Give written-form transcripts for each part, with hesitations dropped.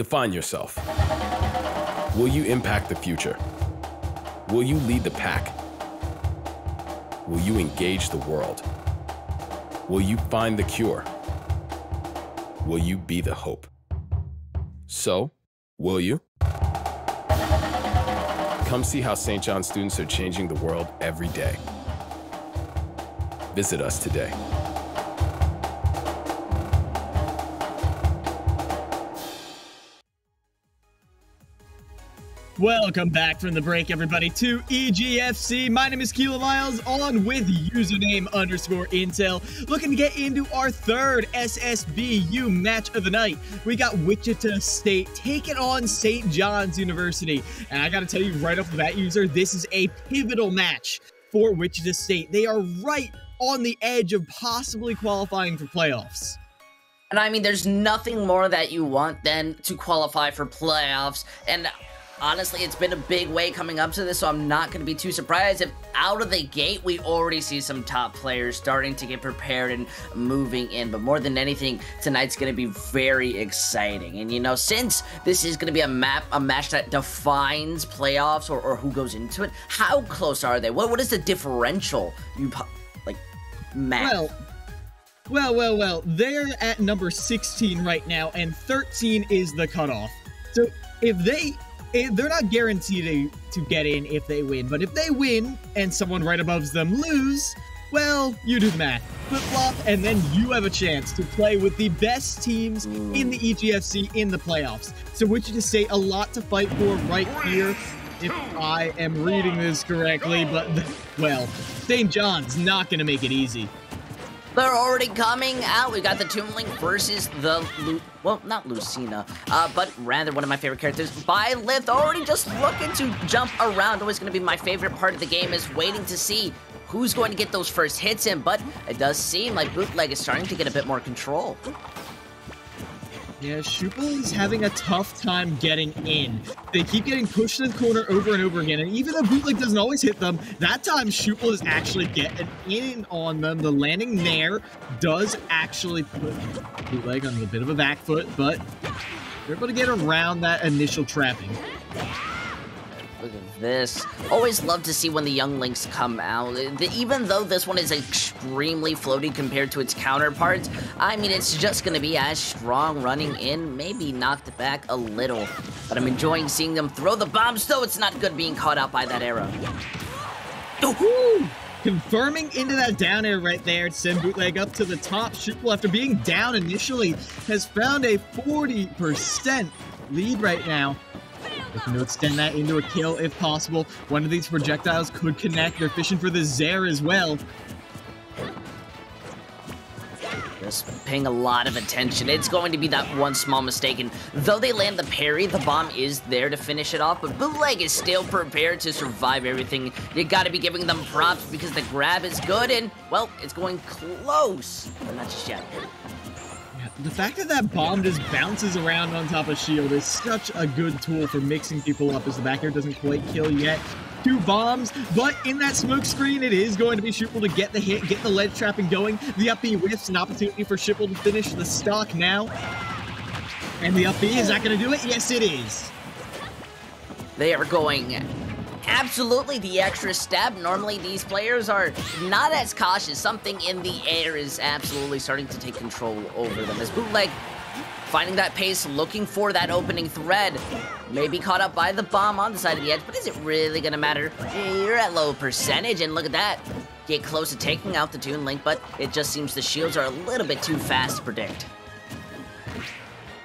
Define yourself. Will you impact the future? Will you lead the pack? Will you engage the world? Will you find the cure? Will you be the hope? So, will you? Come see how St. John students are changing the world every day. Visit us today. Welcome back from the break, everybody, to EGFC. My name is Keelan Miles, on with username_Intel. Looking to get into our third SSBU match of the night. We got Wichita State taking on St. John's University. And I got to tell you right off the bat, user, this is a pivotal match for Wichita State. They are right on the edge of possibly qualifying for playoffs. And I mean, there's nothing more that you want than to qualify for playoffs. And honestly, it's been a big way coming up to this, so I'm not going to be too surprised if out of the gate we already see some top players starting to get prepared and moving in. But more than anything, tonight's going to be very exciting. And, you know, since this is going to be a match that defines playoffs or who goes into it, how close are they? What is the differential map? Well, they're at number 16 right now, and 13 is the cutoff. So if they're not guaranteed to get in if they win, but if they win and someone right above them lose, well, you do the math. Flip-flop, and then you have a chance to play with the best teams in the EGFC in the playoffs. So Wichita State, a lot to fight for right here, if I am reading this correctly, but, well, St. John's not going to make it easy. They're already coming out. We got the Toon Link versus the, not Lucina, but rather one of my favorite characters, Bylith, already just looking to jump around. Always going to be my favorite part of the game, is waiting to see who's going to get those first hits in, but it does seem like Bootleg is starting to get a bit more control. Yeah, Schuppel is having a tough time getting in. They keep getting pushed in the corner over and over again, and even though Bootleg doesn't always hit them, that time Schuppel is actually getting in on them. The landing there does actually put Bootleg on a bit of a back foot, but they're able to get around that initial trapping. Look at this. Always love to see when the young links come out. Even though this one is extremely floaty compared to its counterparts, I mean, it's just going to be as strong running in, maybe knocked back a little. But I'm enjoying seeing them throw the bombs, though it's not good being caught out by that arrow. Woohoo! Confirming into that down air right there to send Bootleg up to the top. Schuppel, after being down initially, has found a 40% lead right now. Looking to extend that into a kill if possible. One of these projectiles could connect. They're fishing for the Zair as well. Just paying a lot of attention. It's going to be that one small mistake, and though they land the parry, the bomb is there to finish it off, but Bootleg is still prepared to survive everything. You gotta be giving them props because the grab is good, and, well, it's going close, but not just yet. The fact that that bomb just bounces around on top of shield is such a good tool for mixing people up, as the back air doesn't quite kill yet. 2 bombs, but in that smoke screen, it is going to be Schuppel to get the hit, get the ledge trapping going. The up B whiffs, an opportunity for Schuppel to finish the stock now. And the up B, is that going to do it? Yes, it is. They are going absolutely the extra step. Normally these players are not as cautious. Something in the air is absolutely starting to take control over them, as Bootleg finding that pace, looking for that opening thread. Maybe caught up by the bomb on the side of the edge, but is it really gonna matter? You're at low percentage, and look at that. Get close to taking out the Toon Link, but it just seems the shields are a little bit too fast to predict.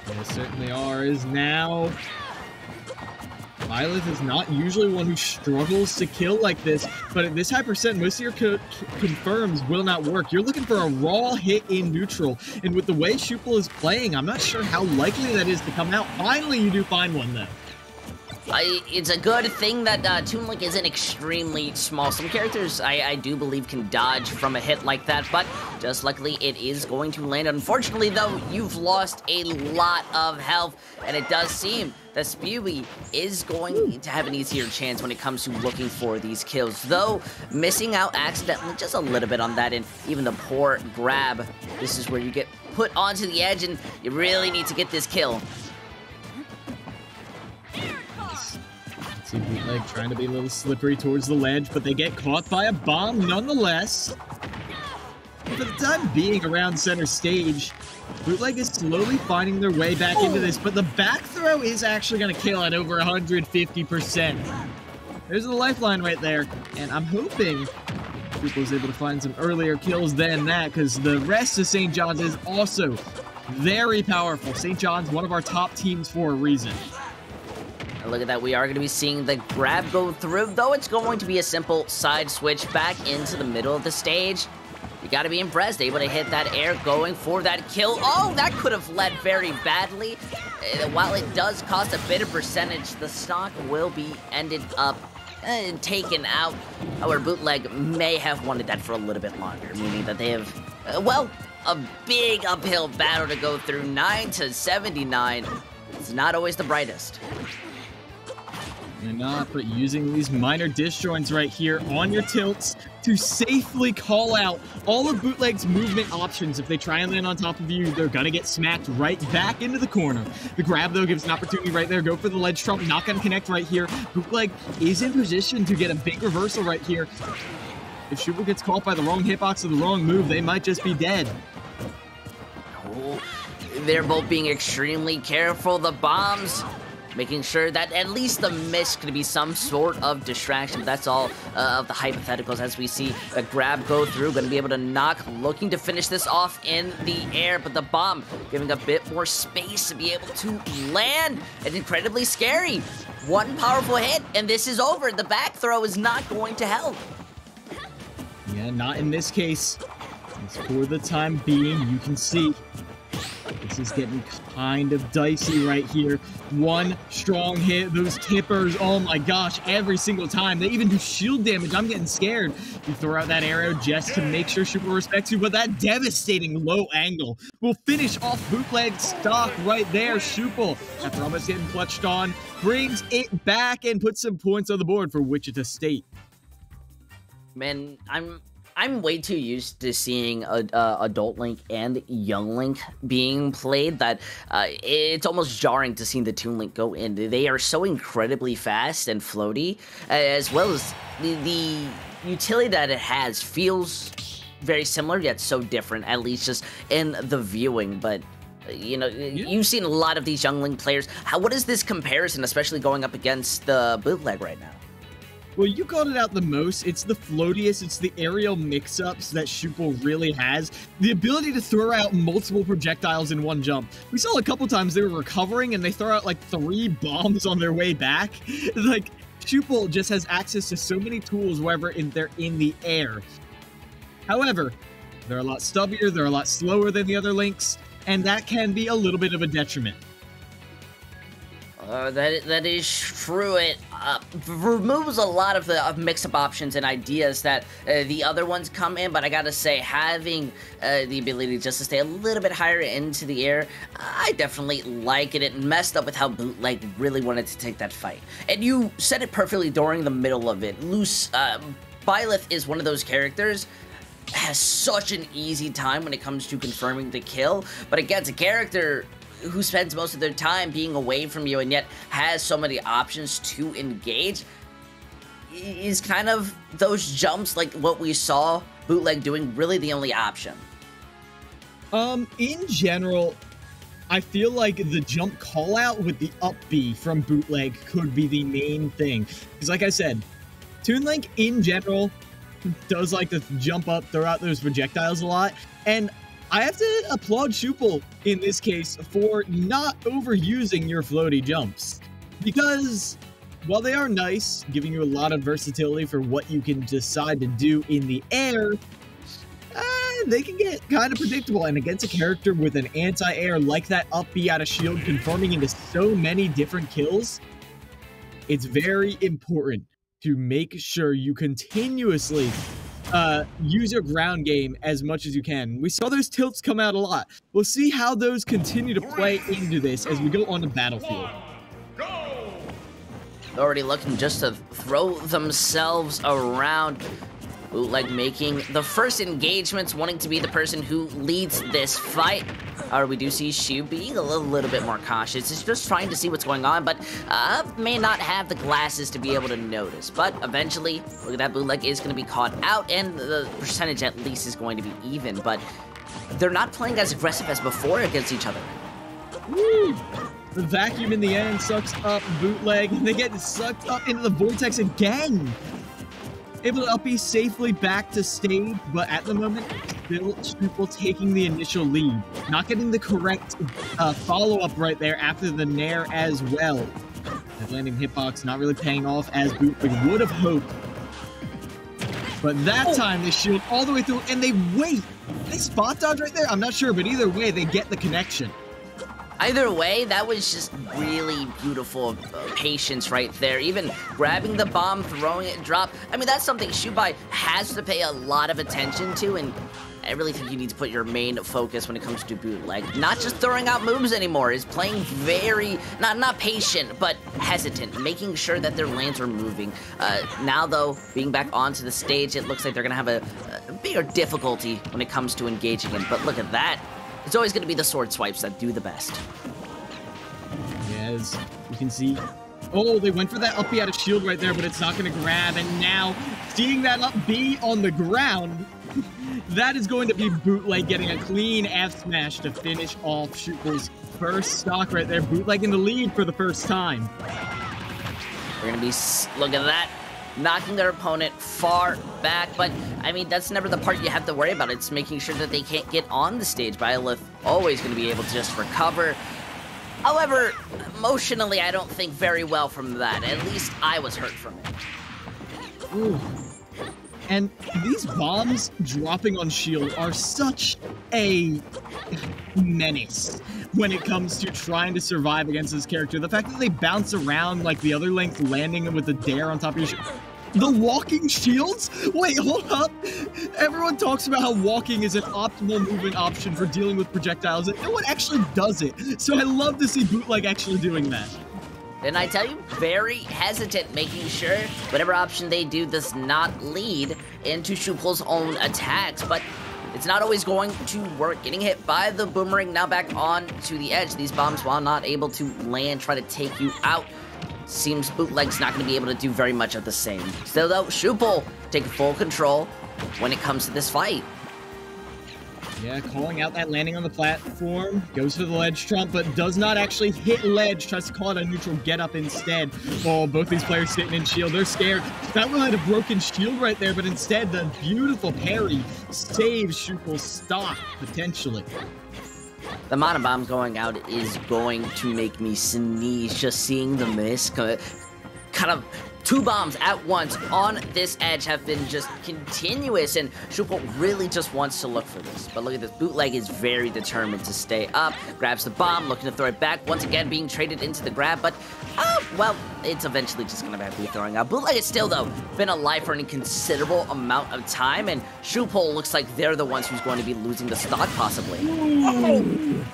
They certainly are, is now Bylith is not usually one who struggles to kill like this, but at this high percent, most of your confirms will not work. You're looking for a raw hit in neutral, and with the way Schuppel is playing, I'm not sure how likely that is to come out. Finally, you do find one, though. It's a good thing that Toon Link isn't extremely small. Some characters, I do believe, can dodge from a hit like that, but just luckily it is going to land. Unfortunately, though, you've lost a lot of health, and it does seem that SSBU is going to have an easier chance when it comes to looking for these kills, though missing out accidentally just a little bit on that, and even the poor grab. This is where you get put onto the edge, and you really need to get this kill. Bootleg trying to be a little slippery towards the ledge, but they get caught by a bomb nonetheless. For the time being around center stage, Bootleg is slowly finding their way back into this, but the back throw is actually going to kill at over 150%. There's the lifeline right there, and I'm hoping Shuple is able to find some earlier kills than that, because the rest of St. John's is also very powerful. St. John's, one of our top teams for a reason. And look at that, we are going to be seeing the grab go through, though it's going to be a simple side switch back into the middle of the stage. You got to be impressed, able to hit that air, going for that kill. Oh, that could have led very badly. While it does cost a bit of percentage, the stock will be ended up taken out. Our Bootleg may have wanted that for a little bit longer, meaning that they have, well, a big uphill battle to go through. 9 to 79. It's not always the brightest. They're not, but using these minor disjoints right here on your tilts to safely call out all of Bootleg's movement options. If they try and land on top of you, they're gonna get smacked right back into the corner. The grab, though, gives an opportunity right there. Go for the ledge trump, not gonna connect right here. Bootleg is in position to get a big reversal right here. If Shuple gets caught by the wrong hitbox or the wrong move, they might just be dead. Oh, they're both being extremely careful. The bombs, making sure that at least the miss could be some sort of distraction. That's all of the hypotheticals as we see the grab go through. Going to be able to knock, looking to finish this off in the air, but the bomb giving a bit more space to be able to land. It's incredibly scary. One powerful hit, and this is over. The back throw is not going to help. Yeah, not in this case. For the time being, you can see this is getting kind of dicey right here. One strong hit, those tippers, oh my gosh, every single time. They even do shield damage. I'm getting scared. You throw out that arrow just to make sure Shuple respects you, but that devastating low angle will finish off Bootleg's stock right there. Shuple, after almost getting clutched on, brings it back and puts some points on the board for Wichita State. Man, I'm way too used to seeing Adult Link and Young Link being played that it's almost jarring to see the Toon Link go in. They are so incredibly fast and floaty, as well as the utility that it has feels very similar, yet so different, at least just in the viewing. But you know, you've seen a lot of these Young Link players. What is this comparison, especially going up against the Bootleg right now? Well, you called it out the most. It's the floatiest, it's the aerial mix-ups that Shuple really has. The ability to throw out multiple projectiles in one jump. We saw a couple times they were recovering and they throw out like 3 bombs on their way back. Like, Shuple just has access to so many tools wherever they're in the air. However, they're a lot stubbier, they're a lot slower than the other Links, and that can be a little bit of a detriment. That is true. It removes a lot of the mix-up options and ideas that the other ones come in, but I gotta say, having the ability just to stay a little bit higher into the air, I definitely like it. It messed up with how Bootleg really wanted to take that fight. And you said it perfectly during the middle of it. Byleth is one of those characters has such an easy time when it comes to confirming the kill, but against a character who spends most of their time being away from you and yet has so many options to engage, is kind of those jumps like what we saw Bootleg doing really the only option? In general, I feel like the jump call out with the up B from Bootleg could be the main thing. Because like I said, Toon Link in general does like to jump up, throw out those projectiles a lot, and I have to applaud Shuple in this case for not overusing your floaty jumps. Because while they are nice, giving you a lot of versatility for what you can decide to do in the air, they can get kind of predictable. And against a character with an anti-air like that up B out of shield conforming into so many different kills, it's very important to make sure you continuously use your ground game as much as you can. We saw those tilts come out a lot. We'll see how those continue to play into this as we go on the battlefield. Already looking just to throw themselves around. Bootleg making the first engagements, wanting to be the person who leads this fight. We do see Shu being a little bit more cautious. He's just trying to see what's going on, but may not have the glasses to be able to notice. But eventually, look at that, bootleg is going to be caught out, and the percentage at least is going to be even. But they're not playing as aggressive as before against each other. Woo! The vacuum in the end sucks up bootleg, and they get sucked up into the vortex again. Able to uppy safely back to stage, but at the moment, still Shuple taking the initial lead. Not getting the correct follow-up right there after the Nair as well. That landing hitbox not really paying off as bootleg would have hoped. But that time they shield all the way through, and they wait. They spot dodge right there? I'm not sure, but either way, they get the connection. Either way, that was just really beautiful patience right there. Even grabbing the bomb, throwing it, drop. I mean, that's something Shubai has to pay a lot of attention to, and I really think you need to put your main focus when it comes to bootleg. Not just throwing out moves anymore, is playing very, not patient, but hesitant, making sure that their lands are moving. Now, though, being back onto the stage, it looks like they're going to have a bigger difficulty when it comes to engaging in. But look at that. It's always going to be the sword swipes that do the best. Yes, you can see. Oh, they went for that up B out of shield right there, but it's not going to grab. And now, seeing that up B on the ground, that is going to be bootleg getting a clean F smash to finish off Shuple's first stock right there. Bootleg in the lead for the first time. We're going to be, look at that, knocking their opponent far back, but I mean, that's never the part you have to worry about. It's making sure that they can't get on the stage. Byleth always going to be able to just recover. However, emotionally, I don't think very well from that. At least I was hurt from it. Ooh. And these bombs dropping on shield are such a menace when it comes to trying to survive against this character. The fact that they bounce around like the other length, landing with a dare on top of your shield. The walking shields? Wait, hold up. Everyone talks about how walking is an optimal movement option for dealing with projectiles, and no one actually does it. So I love to see bootleg actually doing that. And I tell you, very hesitant, making sure whatever option they do does not lead into Shuple's own attacks, but it's not always going to work. Getting hit by the boomerang, now back on to the edge. These bombs, while not able to land, try to take you out. Seems bootleg's not going to be able to do very much of the same. Still though, Shuple taking full control when it comes to this fight. Yeah, calling out that landing on the platform, goes for the ledge trump, but does not actually hit ledge, tries to call it a neutral get up instead. Oh, both these players sitting in shield, they're scared. That one had a broken shield right there, but instead the beautiful parry saves Shuple's stock, potentially. The mana bomb going out is going to make me sneeze just seeing the miss. Kind of two bombs at once on this edge have been just continuous, and Shuple really just wants to look for this. But look at this, bootleg is very determined to stay up, grabs the bomb, looking to throw it back, once again being traded into the grab, but, well, it's eventually just going to be throwing out. Bootleg is still, though, been alive for a considerable amount of time, and Shuple looks like they're the ones who's going to be losing the stock, possibly. Oh.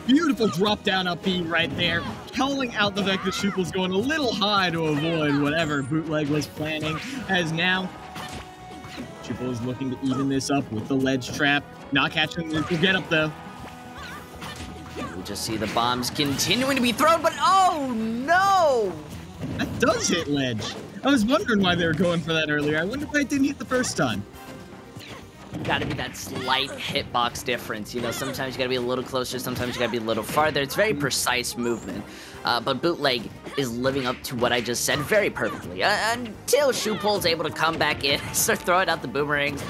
Beautiful drop down up B right there, calling out the fact that Shuple's going a little high to avoid whatever bootleg was planning, as now Shuple is looking to even this up with the ledge trap. Not catching the get up though. We just see the bombs continuing to be thrown, but oh no! That does hit ledge. I was wondering why they were going for that earlier. I wonder why it didn't hit the first time. Gotta be that slight hitbox difference, you know, sometimes you gotta be a little closer, sometimes you gotta be a little farther. It's very precise movement, but bootleg is living up to what I just said very perfectly, until Shuple's able to come back in, start throwing out the boomerangs,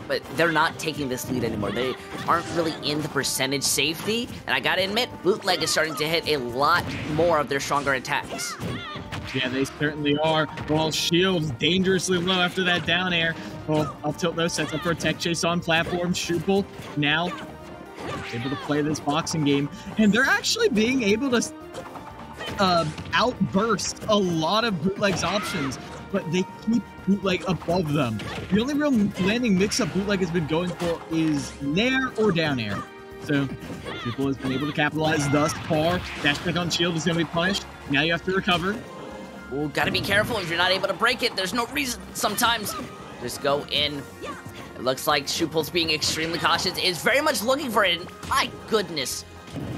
but they're not taking this lead anymore. They aren't really in the percentage safety, and I gotta admit, bootleg is starting to hit a lot more of their stronger attacks. Yeah, they certainly are. Well, Shield's dangerously low after that down air. Well, up tilt though, sets up for a tech chase on platform. Shuple now able to play this boxing game. And they're actually being able to outburst a lot of bootleg's options, but they keep bootleg above them. The only real landing mix-up bootleg has been going for is nair or down air. So, Shuple has been able to capitalize thus far. Dash back on shield is going to be punished. Now you have to recover. Ooh, gotta be careful if you're not able to break it. There's no reason sometimes. Just go in It looks like Shupul's being extremely cautious, is very much looking for it. My goodness.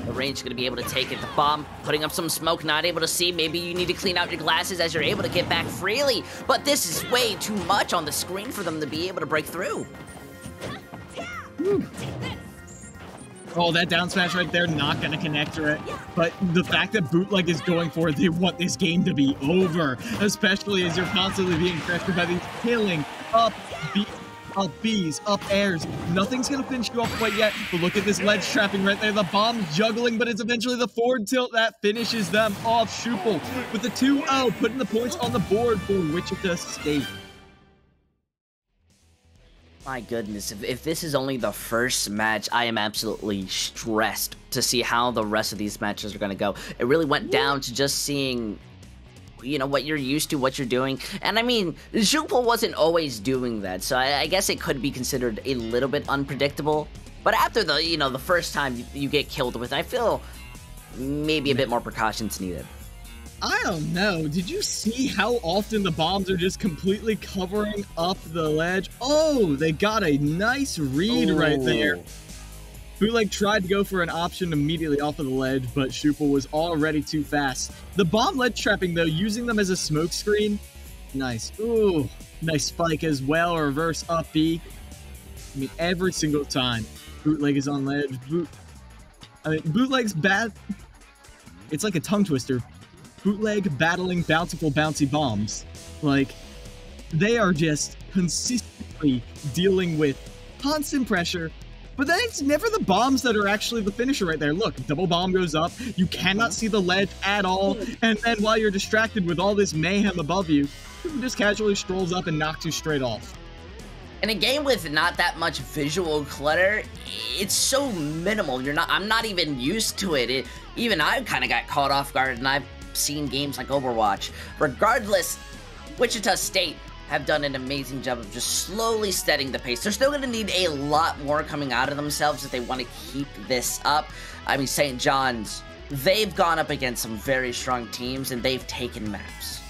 The range going to be able to take it. The bomb putting up some smoke, not able to see. Maybe you need to clean out your glasses as you're able to get back freely. But this is way too much on the screen for them to be able to break through. Oh, that down smash right there, not going to connect to it. But the fact that Bootleg is going for it, they want this game to be over. Especially as you're constantly being pressured by these killing up Bs, up airs. Nothing's going to finish you off quite yet, but look at this ledge trapping right there. The bomb's juggling, but it's eventually the forward tilt that finishes them off. Shupul with the 2-0, putting the points on the board for Wichita State. My goodness, if this is only the first match, I am absolutely stressed to see how the rest of these matches are going to go. It really went down to just seeing, you know, what you're used to, what you're doing. And I mean, Shupul wasn't always doing that, so I guess it could be considered a little bit unpredictable. But after the, you know, the first time you get killed with, I feel maybe a bit more precautions needed. I don't know. Did you see how often the bombs are just completely covering up the ledge? Oh, they got a nice read right there. Bootleg tried to go for an option immediately off of the ledge, but Shupul was already too fast. The bomb ledge trapping, though, using them as a smoke screen. Nice. Ooh, nice spike as well. Reverse up B. I mean, every single time Bootleg is on ledge. Bootleg's bad. It's like a tongue twister. Bootleg battling bountiful bouncy bombs. Like, they are just consistently dealing with constant pressure, but then it's never the bombs that are actually the finisher right there. Look, double bomb goes up, you cannot see the ledge at all, and then while you're distracted with all this mayhem above you, he just casually strolls up and knocks you straight off. In a game with not that much visual clutter, it's so minimal. I'm not even used to it. Even I kind of got caught off guard, and I've seen games like Overwatch. Regardless, Wichita State have done an amazing job of just slowly steadying the pace. They're still going to need a lot more coming out of themselves if they want to keep this up. I mean, St. John's, they've gone up against some very strong teams, and they've taken maps.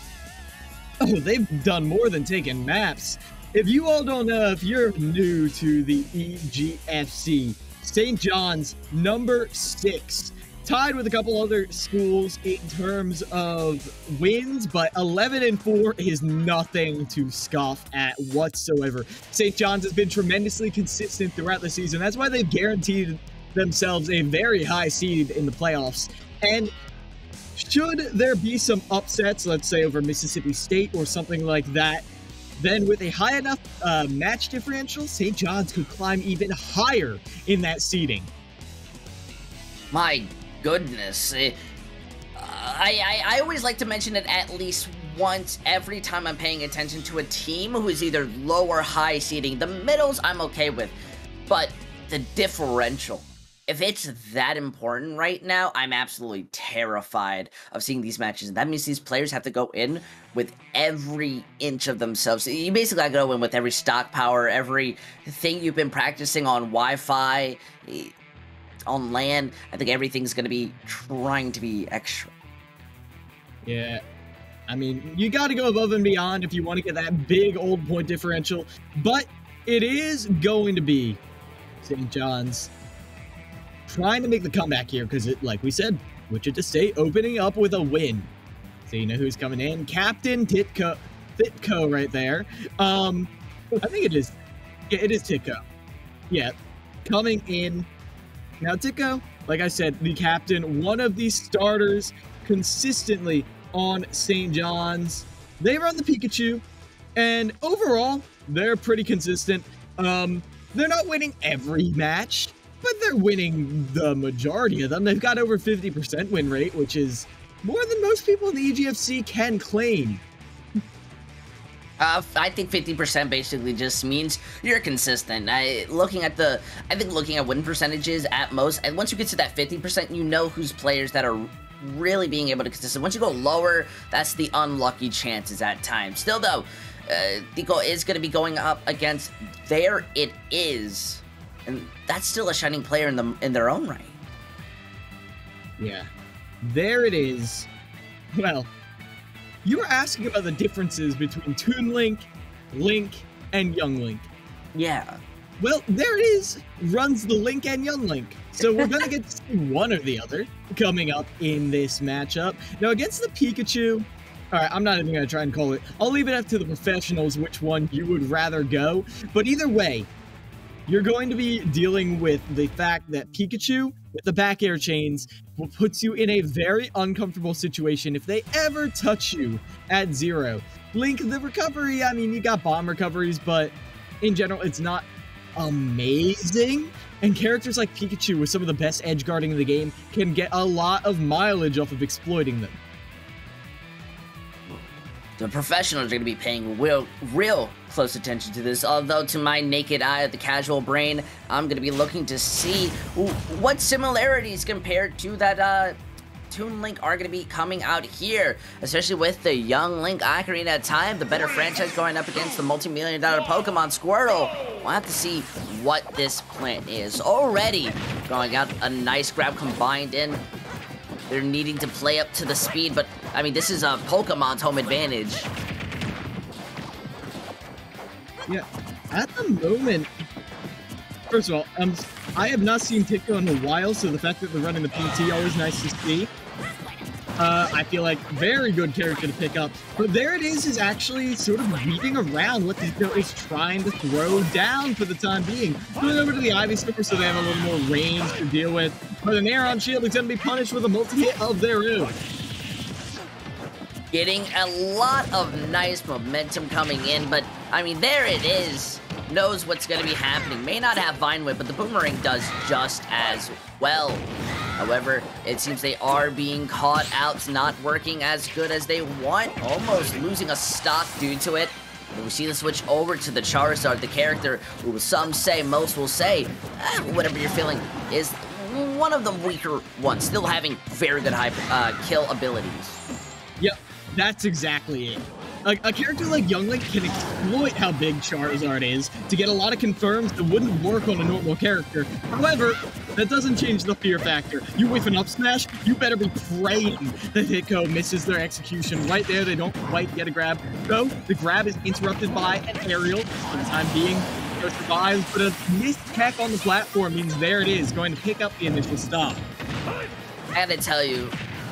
Oh, they've done more than taken maps. If you all don't know, if you're new to the EGFC, St. John's, number 6. Tied with a couple other schools in terms of wins, but 11-4 is nothing to scoff at whatsoever. St. John's has been tremendously consistent throughout the season. That's why they've guaranteed themselves a very high seed in the playoffs. And should there be some upsets, let's say over Mississippi State or something like that, then with a high enough match differential, St. John's could climb even higher in that seeding. My goodness. I always like to mention it at least once every time I'm paying attention to a team who is either low or high seeding. The middles I'm okay with, but the differential, if it's that important right now, I'm absolutely terrified of seeing these matches. That means these players have to go in with every inch of themselves. You basically gotta go in with every stock power, everything you've been practicing on Wi-Fi, on LAN. I think everything's going to be trying to be extra. Yeah. I mean, you got to go above and beyond if you want to get that big old point differential, but it is going to be St. John's trying to make the comeback here because, like we said, Wichita State opening up with a win. So you know who's coming in? Captain Titko right there. I think it is. Yeah, it is Titko. Yeah, coming in. Now, Titko, like I said, the captain, one of the starters consistently on St. John's. They run the Pikachu, and overall, they're pretty consistent. They're not winning every match, but they're winning the majority of them. They've got over 50% win rate, which is more than most people in the EGFC can claim. I think 50% basically just means you're consistent. Looking at win percentages at most, and once you get to that 50%, you know who's players that are really being able to consistent. Once you go lower, that's the unlucky chances at times. Still though, Tico is going to be going up against There It Is, and that's still a shining player in their own right. Yeah, There It Is. Well, you were asking about the differences between Toon Link, Link, and Young Link. Yeah. Well, there it is. Runs the Link and Young Link. So we're going to get to see one or the other coming up in this matchup. Now, against the Pikachu, all right, I'm not even going to try and call it. I'll leave it up to the professionals which one you would rather go. But either way, you're going to be dealing with the fact that Pikachu, with the back air chains, will put you in a very uncomfortable situation if they ever touch you at 0. Link, the recovery, I mean, you got bomb recoveries, but in general, it's not amazing. And characters like Pikachu, with some of the best edge guarding in the game, can get a lot of mileage off of exploiting them. The professionals are going to be paying real close attention to this, although to my naked eye of the casual brain, I'm going to be looking to see what similarities compared to that Toon Link are going to be coming out here, especially with the young Link Ocarina of Time, the better franchise going up against the multi-million-dollar Pokemon Squirtle. We'll have to see what this plan is. Already going out a nice grab combined in. They're needing to play up to the speed, but, I mean, this is a Pokemon's home advantage. Yeah, at the moment, first of all, I have not seen Titco in a while, so the fact that they're running the PT, always nice to see. I feel like very good character to pick up. But there it is actually sort of weaving around what Titco is trying to throw down for the time being. Going over to the Ivysaur so they have a little more range to deal with. But an Aeron Shield is going to be punished with a multi-hit of their own. Getting a lot of nice momentum coming in, but, I mean, there it is. Knows what's going to be happening. May not have Vine Whip, but the Boomerang does just as well. However, it seems they are being caught out. It's not working as good as they want. Almost losing a stock due to it. And we see the switch over to the Charizard, the character who some say, most will say, whatever you're feeling, is one of the weaker ones. Still having very good high kill abilities. Yep, that's exactly it. A character like Young Link can exploit how big Charizard is to get a lot of confirms that wouldn't work on a normal character. However, that doesn't change the fear factor. You whiff an up smash, you better be praying that Hitco misses their execution. Right there, they don't quite get a grab. So, the grab is interrupted by an aerial. For the time being, Hitco survives, but a missed tech on the platform means there it is, going to pick up the initial stop. I gotta tell you,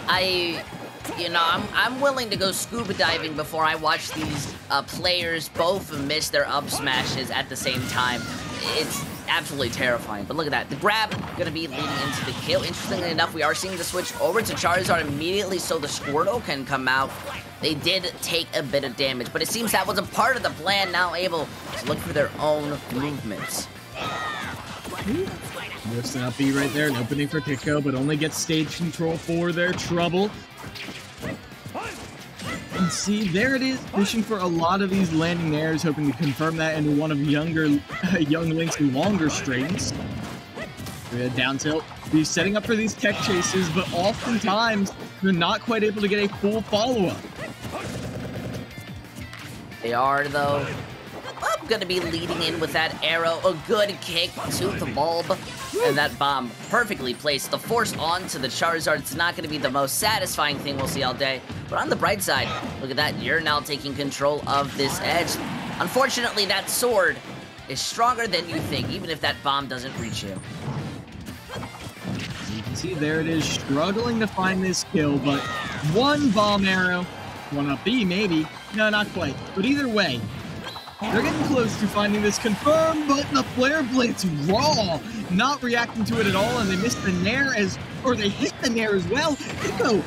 I'm willing to go scuba diving before I watch these players both miss their up smashes at the same time. It's absolutely terrifying. But look at that. The grab going to be leading into the kill. Interestingly enough, we are seeing the switch over to Charizard immediately so the Squirtle can come out. They did take a bit of damage, but it seems that was a part of the plan, now able to look for their own movements. Lifts an up B right there, an opening for Titco, but only gets stage control for their trouble. And see, there it is, pushing for a lot of these landing airs, hoping to confirm that into one of Young Link's longer strings. Down tilt. He's setting up for these tech chases, but oftentimes they're not quite able to get a full follow-up. They are, though. I'm going to be leading in with that arrow. A good kick to the bulb. And that bomb perfectly placed. The force onto the Charizard. It's not going to be the most satisfying thing we'll see all day. But on the bright side, look at that. You're now taking control of this edge. Unfortunately, that sword is stronger than you think, even if that bomb doesn't reach you. You can see there it is, struggling to find this kill, but one bomb arrow. One up B, maybe. No, not quite. But either way, they're getting close to finding this confirmed, but the Flare Blitz raw, not reacting to it at all, and they missed the Nair or they hit the Nair as well. Hitco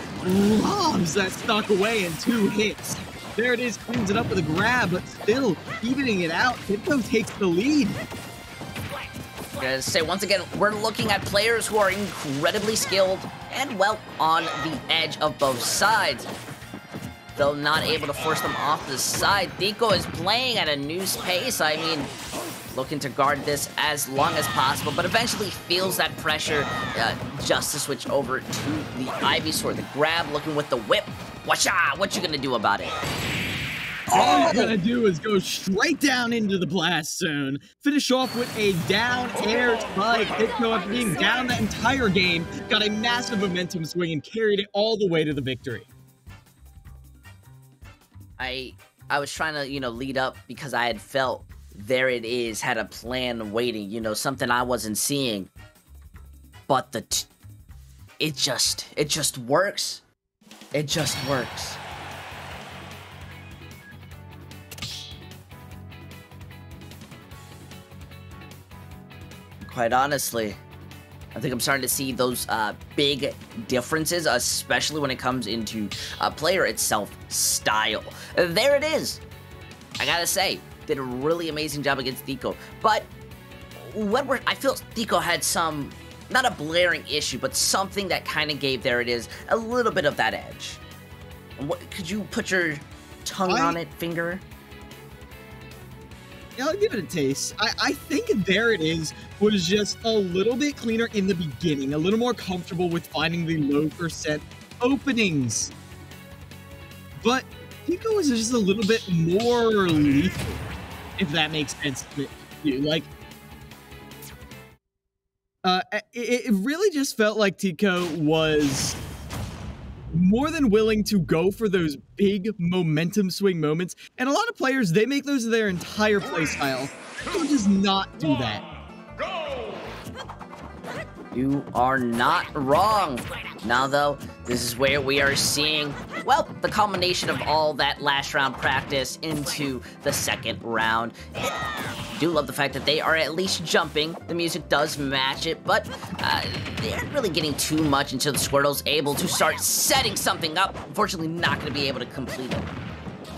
lobs that stock away in 2 hits. There it is, cleans it up with a grab, but still evening it out. Hitco takes the lead. I'm gonna say once again, we're looking at players who are incredibly skilled and well on the edge of both sides. Though not able to force them off the side. Deco is playing at a new pace. I mean, looking to guard this as long as possible, but eventually feels that pressure just to switch over to the Ivysaur. The grab, looking with the whip. Washa! What you gonna do about it? All you're gonna do is go straight down into the blast zone. Finish off with a down air spike. Hitco, after being down the entire game, got a massive momentum swing and carried it all the way to the victory. I was trying to, lead up because I had felt There It Is had a plan waiting, you know, something I wasn't seeing. But it just works. It just works. Quite honestly, I think I'm starting to see those big differences, especially when it comes into player itself style. There It Is. I gotta say, did a really amazing job against Deco. But I feel Deco had some, not a blaring issue, but something that kind of gave There It Is a little bit of that edge. Could you put your tongue on it, finger? Yeah, I'll give it a taste. I think There It Is was just a little bit cleaner in the beginning, a little more comfortable with finding the low percent openings. But Deco was just a little bit more lethal, if that makes sense to you. Like, it really just felt like Tico was more than willing to go for those big momentum swing moments. And a lot of players, they make those their entire playstyle. Tico does not do that. You are not wrong. Now, though, this is where we are seeing, well, the culmination of all that last round practice into the second round. I do love the fact that they are at least jumping. The music does match it, but they aren't really getting too much until the Squirtle's able to start setting something up. Unfortunately, not going to be able to complete it.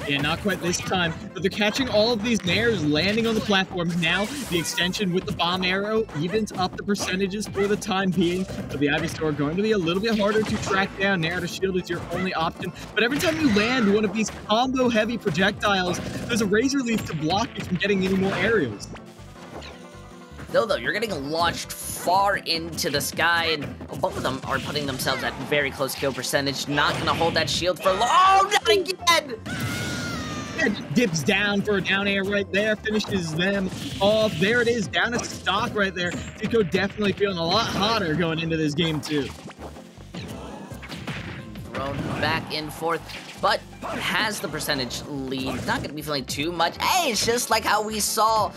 Yeah, not quite this time, but they're catching all of these nairs landing on the platforms now. The extension with the bomb arrow evens up the percentages for the time being. But the Ivysaur going to be a little bit harder to track down. Nair to shield is your only option. But every time you land one of these combo-heavy projectiles, there's a Razor Leaf to block you from getting any more aerials. Though, you're getting launched far into the sky, and both of them are putting themselves at very close kill percentage. Not going to hold that shield for long. Oh, not again! Yeah, dips down for a down air right there, finishes them off. There it is, down a stock right there. Tico definitely feeling a lot hotter going into this game, too. Thrown back and forth, but has the percentage lead. Not going to be feeling too much. Hey, it's just like how we saw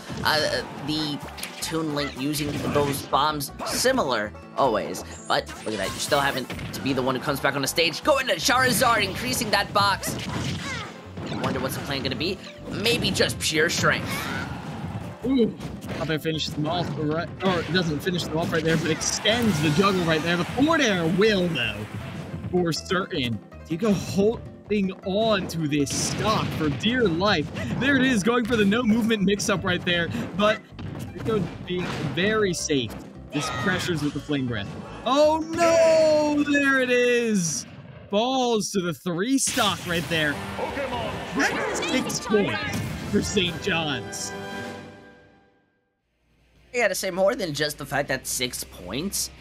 the Toon Link using those bombs similar always. But look at that, you're still having to be the one who comes back on the stage. Going to Charizard, increasing that box. I wonder what's the plan going to be. Maybe just pure strength. Ooh, up there finishes them off, right? Or doesn't finish them off right there, but extends the juggle right there. The forward air will, though, for certain. Tico holding on to this stock for dear life. There it is, going for the no movement mix-up right there, but Tico being very safe. This pressures with the flame breath. Oh no! There it is! Falls to the 3 stock right there. That's 6 points for St. John's. I gotta say, more than just the fact that 6 points,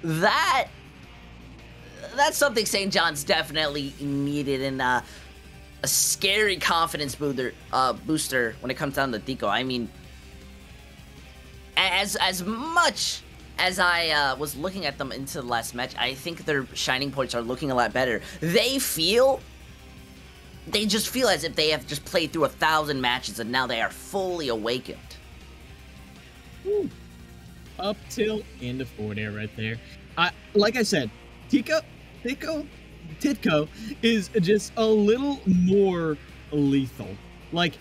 that's something St. John's definitely needed, and a scary confidence booster when it comes down to Deco. I mean, as much as I was looking at them into the last match, I think their shining points are looking a lot better. They just feel as if they have just played through 1,000 matches and now they are fully awakened. Woo. Up till into forward air right there. Like I said, Titco is just a little more lethal. Like,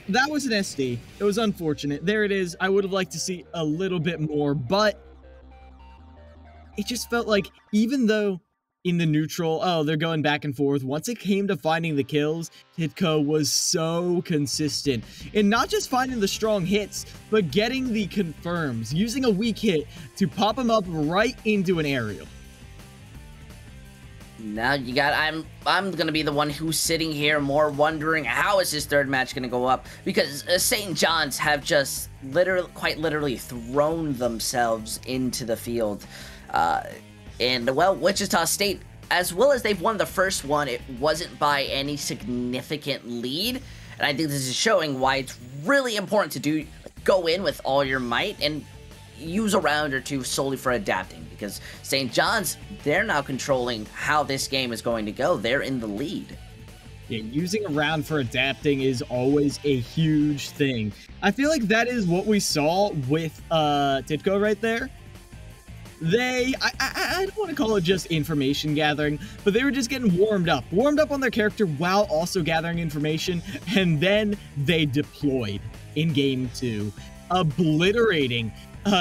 that was an SD. It was unfortunate. There it is. I would have liked to see a little bit more, but it just felt like, even though in the neutral, oh, they're going back and forth, once it came to finding the kills, Titco was so consistent. And not just finding the strong hits, but getting the confirms, using a weak hit to pop them up right into an aerial. Now you got, I'm gonna be the one who's sitting here more wondering how is this third match gonna go up, because St. John's have just quite literally thrown themselves into the field. And well, Wichita State, as well as they've won the first one, it wasn't by any significant lead. And I think this is showing why it's really important to go in with all your might and use a round or two solely for adapting, because St. John's, they're now controlling how this game is going to go. They're in the lead. Yeah, using a round for adapting is always a huge thing. I feel like that is what we saw with Titko right there. I don't want to call it just information gathering, but they were just getting warmed up on their character while also gathering information, and then they deployed in game 2, obliterating.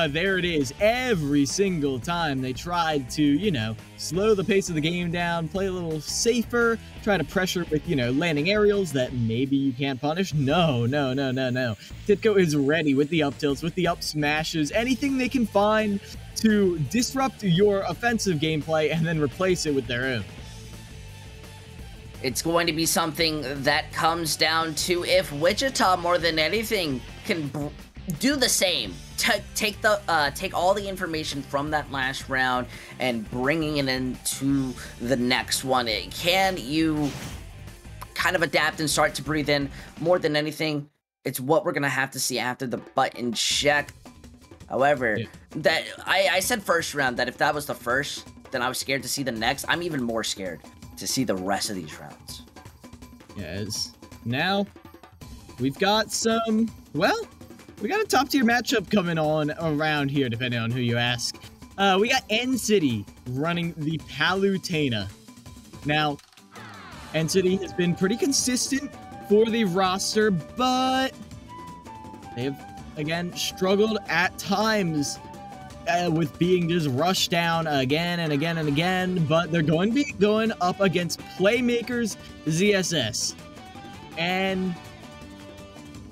There it is. Every single time they tried to, you know, slow the pace of the game down, play a little safer, try to pressure with, you know, landing aerials that maybe you can't punish. No. Titko is ready with the up tilts, with the up smashes, anything they can find to disrupt your offensive gameplay and then replace it with their own. It's going to be something that comes down to if Wichita, more than anything, can do the same. Take all the information from that last round and bringing it into the next one. Can you kind of adapt and start to breathe in? More than anything, it's what we're gonna have to see after the button check. However, that I said first round that if that was the first, then I was scared to see the next. I'm even more scared to see the rest of these rounds. Yes. Now we've got some, well, we got a top-tier matchup coming on around here, depending on who you ask. We got N-City running the Palutena. Now, N-City has been pretty consistent for the roster, but they have, again, struggled at times with being just rushed down again and again and again, but they're going to be going up against Playmakers ZSS. And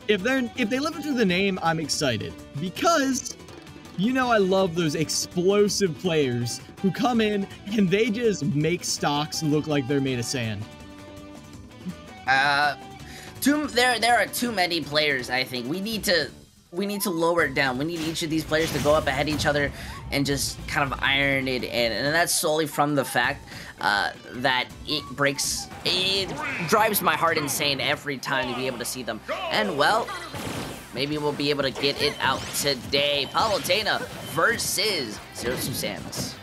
if they live up to the name, I'm excited, because you know I love those explosive players who come in and they just make stocks look like they're made of sand. There are too many players. I think we need to lower it down. We need each of these players to go up ahead of each other and just kind of iron it in, and that's solely from the fact that it drives my heart insane every time to be able to see them. And well, maybe we'll be able to get it out today. Palutena versus Zero Suit Samus.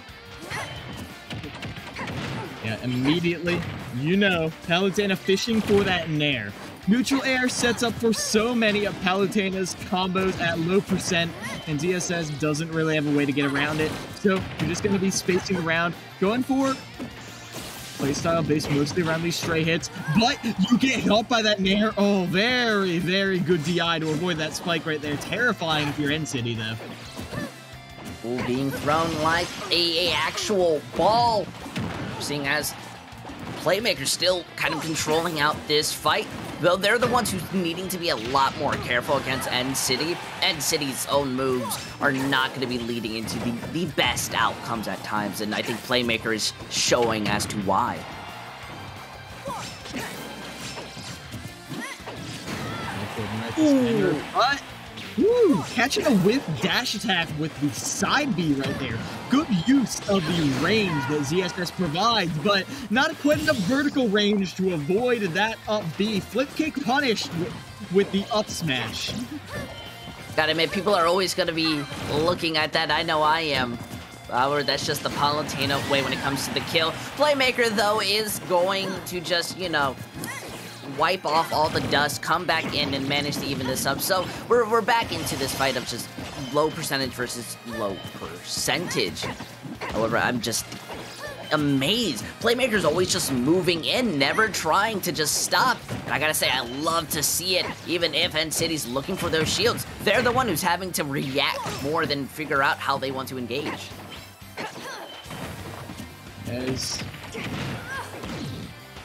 Yeah, immediately, you know, Palutena fishing for that nair. Neutral air sets up for so many of Palutena's combos at low percent, and ZSS doesn't really have a way to get around it. So you're just going to be spacing around, going for playstyle based mostly around these stray hits, but you get helped by that nair. Oh, very, very good DI to avoid that spike right there. Terrifying if you're N-City, though. Ooh, being thrown like a actual ball, seeing as Playmaker still kind of controlling out this fight. Though they're the ones who's needing to be a lot more careful against N-City. N-City's own moves are not going to be leading into the best outcomes at times, and I think Playmaker is showing as to why. Ooh, but catching a whiff dash attack with the side B right there. Good use of the range that ZSS provides, but not quite enough vertical range to avoid that up B. Flip kick punished with the up smash. Gotta admit, people are always gonna be looking at that. I know I am. Or that's just the Palutena way when it comes to the kill. Playmaker, though, is going to just, you know, wipe off all the dust, come back in, and manage to even this up. So we're back into this fight of just low percentage versus low percentage. However, I'm just amazed. Playmaker's always just moving in, never trying to just stop. And I gotta say, I love to see it, even if N-City's looking for those shields. They're the one who's having to react more than figure out how they want to engage. As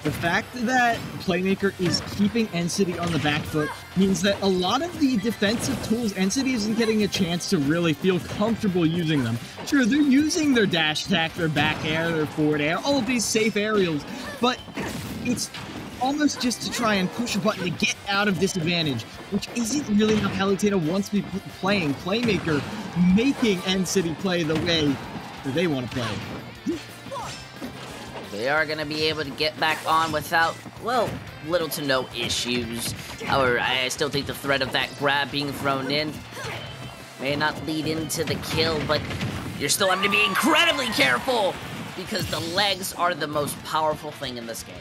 the fact that Playmaker is keeping N-City on the back foot means that a lot of the defensive tools, N-City isn't getting a chance to really feel comfortable using them. Sure, they're using their dash attack, their back air, their forward air, all of these safe aerials, but it's almost just to try and push a button to get out of disadvantage, which isn't really how Palutena wants to be playing. Playmaker making N-City play the way that they want to play. They are going to be able to get back on without, well, little to no issues. However, I still think the threat of that grab being thrown in may not lead into the kill, but you're still having to be incredibly careful because the legs are the most powerful thing in this game.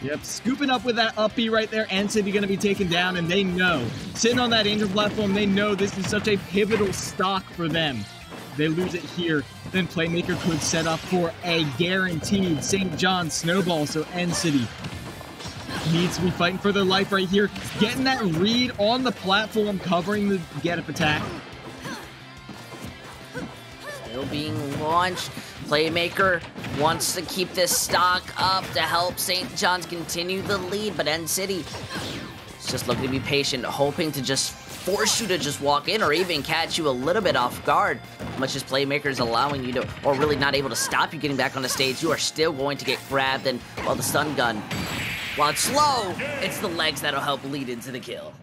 Yep, scooping up with that up B right there. N-City going to be taken down, and they know. Sitting on that Angel platform, they know this is such a pivotal stock for them. If they lose it here, then Playmaker could set up for a guaranteed St. John snowball, so N-City needs to be fighting for their life right here. Getting that read on the platform, covering the get-up attack. Still being launched. Playmaker wants to keep this stock up to help St. John's continue the lead, but N-City is just looking to be patient, hoping to just force you to just walk in or even catch you a little bit off guard. Much as Playmaker is allowing you to, or really not able to stop you getting back on the stage, you are still going to get grabbed, and while the stun gun, while it's slow, it's the legs that'll help lead into the kill.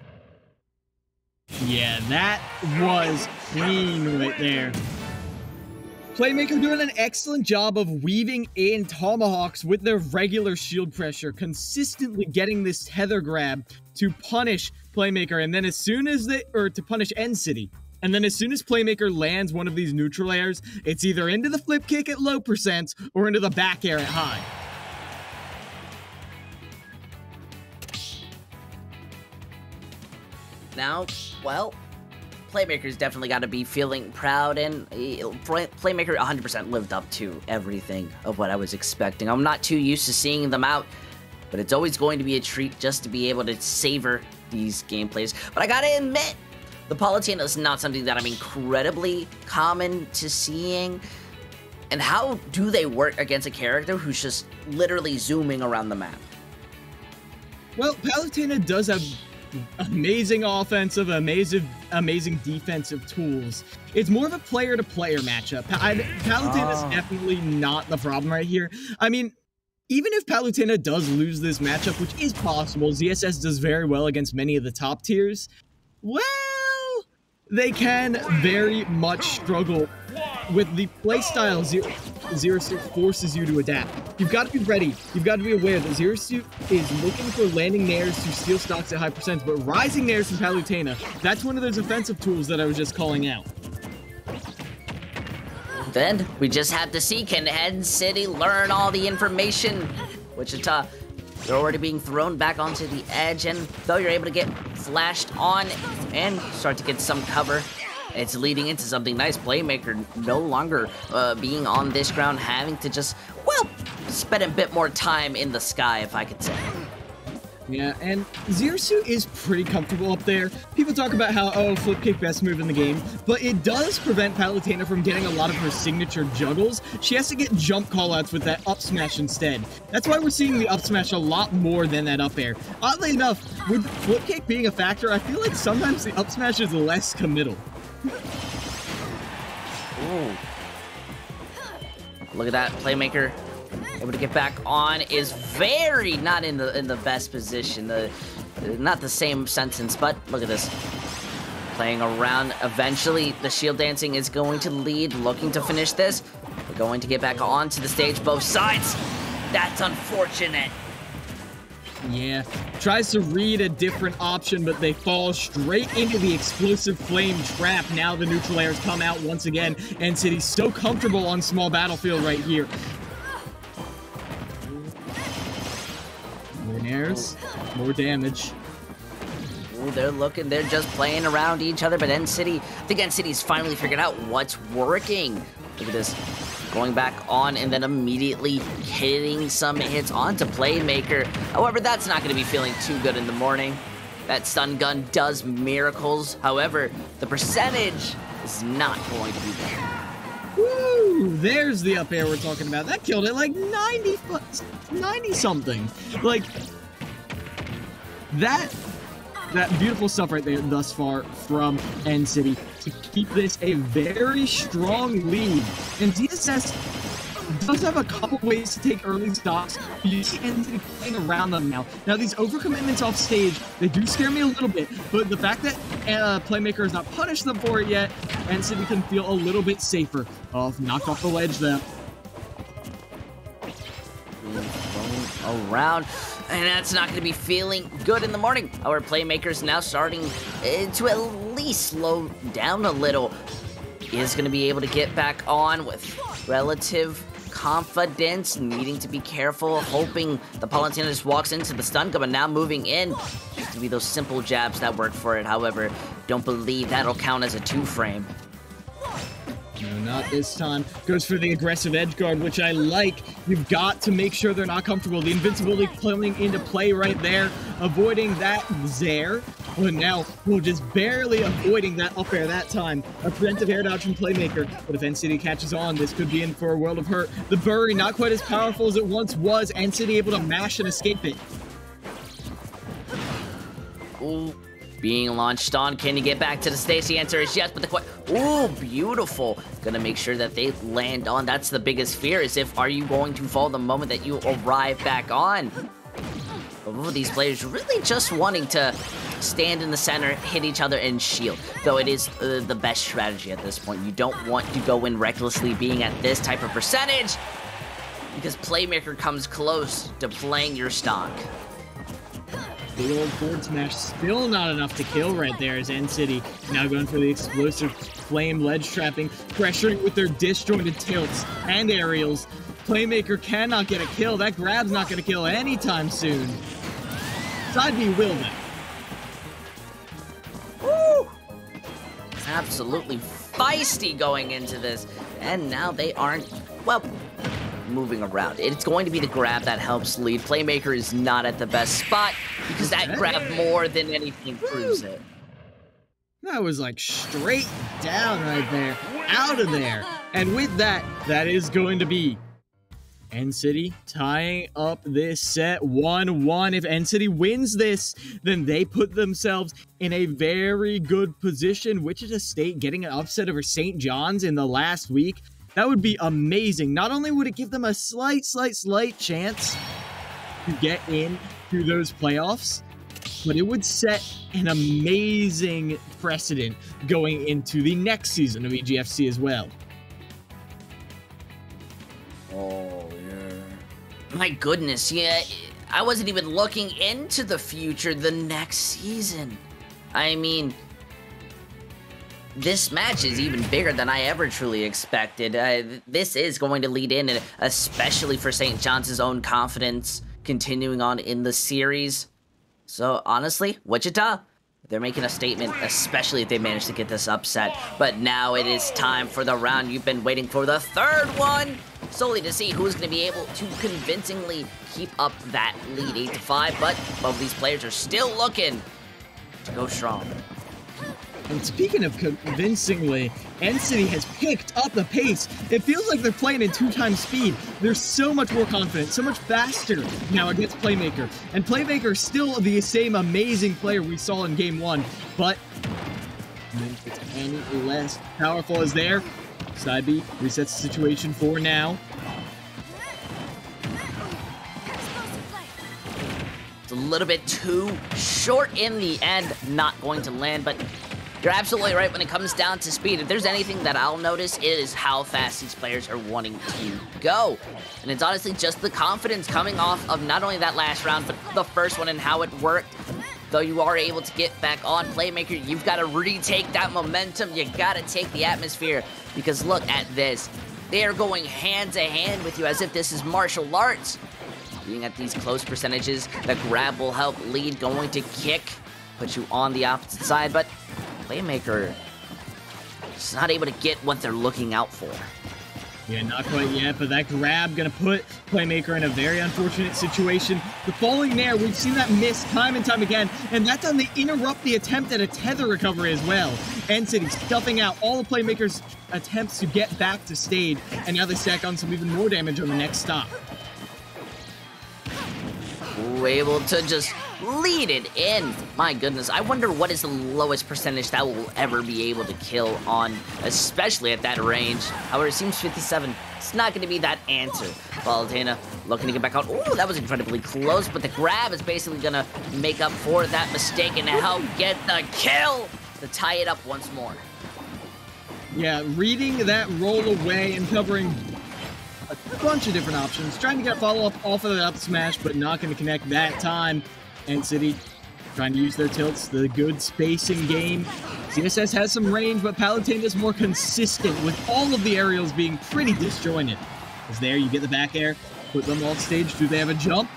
Yeah, that was clean right there. Playmaker doing an excellent job of weaving in tomahawks with their regular shield pressure, consistently getting this tether grab to punish Playmaker, and then as soon as to punish N-City. And then as soon as Playmaker lands one of these neutral airs, it's either into the flip kick at low percents or into the back air at high. Now, well, Playmaker's definitely got to be feeling proud, and Playmaker 100% lived up to everything of what I was expecting. I'm not too used to seeing them out, but it's always going to be a treat just to be able to savor these gameplays. But I gotta admit, the Palutena is not something that I'm incredibly common to seeing. And how do they work against a character who's just literally zooming around the map? Well, Palutena does have amazing offensive, amazing defensive tools. It's more of a player-to-player matchup. Palutena is definitely not the problem right here. I mean, even if Palutena does lose this matchup, which is possible, ZSS does very well against many of the top tiers, well, they can very much struggle with the playstyle Zero Suit forces you to adapt. You've got to be ready. You've got to be aware that Zero Suit is looking for landing nairs to steal stocks at high percents, but rising nairs from Palutena, that's one of those offensive tools that I was just calling out. Then we just have to see, can N-City learn all the information? Wichita, they're already being thrown back onto the edge, and though you're able to get flashed on and start to get some cover, it's leading into something nice. Playmaker no longer being on this ground, having to just, well, spend a bit more time in the sky, if I could say. Yeah, and Zero Suit is pretty comfortable up there. People talk about how, oh, flip kick best move in the game, but it does prevent Palutena from getting a lot of her signature juggles. She has to get jump callouts with that up smash instead. That's why we're seeing the up smash a lot more than that up air. Oddly enough, with flip kick being a factor, I feel like sometimes the up smash is less committal. Ooh. Look at that, Playmaker able to get back on, is very not in the best position. Not the same sentence, but look at this. Playing around, eventually the shield dancing is going to lead, looking to finish this. We're going to get back onto the stage, both sides. That's unfortunate. Yeah, tries to read a different option, but they fall straight into the explosive flame trap. Now the neutral airs come out once again, and City's so comfortable on small battlefield right here. More airs, more damage. Ooh, they're just playing around each other, but N-City, I think N-City's finally figured out what's working. Look at this. Going back on and then immediately hitting some hits onto Playmaker. However, that's not going to be feeling too good in the morning. That stun gun does miracles. However, the percentage is not going to be there. Woo! There's the up air we're talking about. That killed it like 90 something. Like, that beautiful stuff right there thus far from N-City to keep this a very strong lead. And ZSS does have a couple ways to take early stocks, but you see N-City playing around them now. Now, these overcommitments off stage, they do scare me a little bit, but the fact that Playmaker has not punished them for it yet, N-City can feel a little bit safer. Oh, knocked off the ledge there. Around, and that's not going to be feeling good in the morning. Our Playmaker's now starting to at least slow down a little. Is going to be able to get back on with relative confidence, needing to be careful, hoping the Palutena just walks into the stun gun, but now moving in. Used to be those simple jabs that work for it. However, don't believe that'll count as a 2-frame. No, not this time. Goes for the aggressive edge guard, which I like. You've got to make sure they're not comfortable. The invincibility coming into play right there, avoiding that there. But now, we're just barely avoiding that up air that time. A preventive air dodge from Playmaker. But if NCity catches on, this could be in for a world of hurt. The Bury, not quite as powerful as it once was. NCity able to mash and escape it. Ooh. Being launched on. Can you get back to the stage? The answer is yes, but ooh, beautiful. Gonna make sure that they land on. That's the biggest fear, is if are you going to fall the moment that you arrive back on. But both of these players really just wanting to stand in the center, hit each other, and shield. Though it is the best strategy at this point. You don't want to go in recklessly being at this type of percentage, because Playmaker comes close to playing your stock. The old forward smash, still not enough to kill right there as NCity now going for the explosive flame ledge trapping, pressuring with their disjointed tilts and aerials. Playmaker cannot get a kill. That grab's not going to kill anytime soon. Side B will though. Woo! Absolutely feisty going into this. And now they aren't, well, moving around. It's going to be the grab that helps lead. Playmaker is not at the best spot because that grab more than anything proves it. That was like straight down right there, out of there. And with that, that is going to be NCity tying up this set 1-1. If NCity wins this, then they put themselves in a very good position. Wichita State getting an upset over St. John's in the last week. That would be amazing. Not only would it give them a slight chance to get in through those playoffs, but it would set an amazing precedent going into the next season of EGFC as well. Oh, yeah. My goodness, yeah. I wasn't even looking into the future, the next season. I mean, this match is even bigger than I ever truly expected. This is going to lead in, especially for St. John's own confidence continuing on in the series. So honestly, Wichita, they're making a statement, especially if they manage to get this upset. But now it is time for the round you've been waiting for, the third one, solely to see who's going to be able to convincingly keep up that lead 8-5. But both of these players are still looking to go strong. And speaking of convincingly, NCity has picked up the pace. It feels like they're playing in 2x speed. They're so much more confident, so much faster now against Playmaker. And Playmaker is still the same amazing player we saw in Game 1, but it's any less powerful as there. Side B resets the situation for now. It's a little bit too short in the end, not going to land, but you're absolutely right when it comes down to speed. If there's anything that I'll notice, it is how fast these players are wanting to go. And it's honestly just the confidence coming off of not only that last round, but the first one and how it worked. Though you are able to get back on Playmaker, you've got to retake that momentum. You got to take the atmosphere, because look at this. They are going hand to hand with you as if this is martial arts. Being at these close percentages, the grab will help lead, going to kick, put you on the opposite side, but Playmaker is not able to get what they're looking out for. Yeah, not quite yet, but that grab gonna put Playmaker in a very unfortunate situation. The falling there, we've seen that miss time and time again, and that's on the interrupt the attempt at a tether recovery as well. NCity stuffing out all the Playmaker's attempts to get back to stage, and now they stack on some even more damage on the next stop. Able to just lead it in. My goodness, I wonder what is the lowest percentage that will ever be able to kill on, especially at that range. However, it seems 57. It's not going to be that answer. Palutena looking to get back out. Oh, that was incredibly close, but the grab is basically going to make up for that mistake and help get the kill to tie it up once more. Yeah, reading that roll away and covering a bunch of different options, trying to get a follow-up off of that up smash, but not going to connect that time. NCity trying to use their tilts, the good spacing game. CSS has some range, but Palutena is more consistent with all of the aerials being pretty disjointed. Is there, you get the back air, put them off stage. Do they have a jump?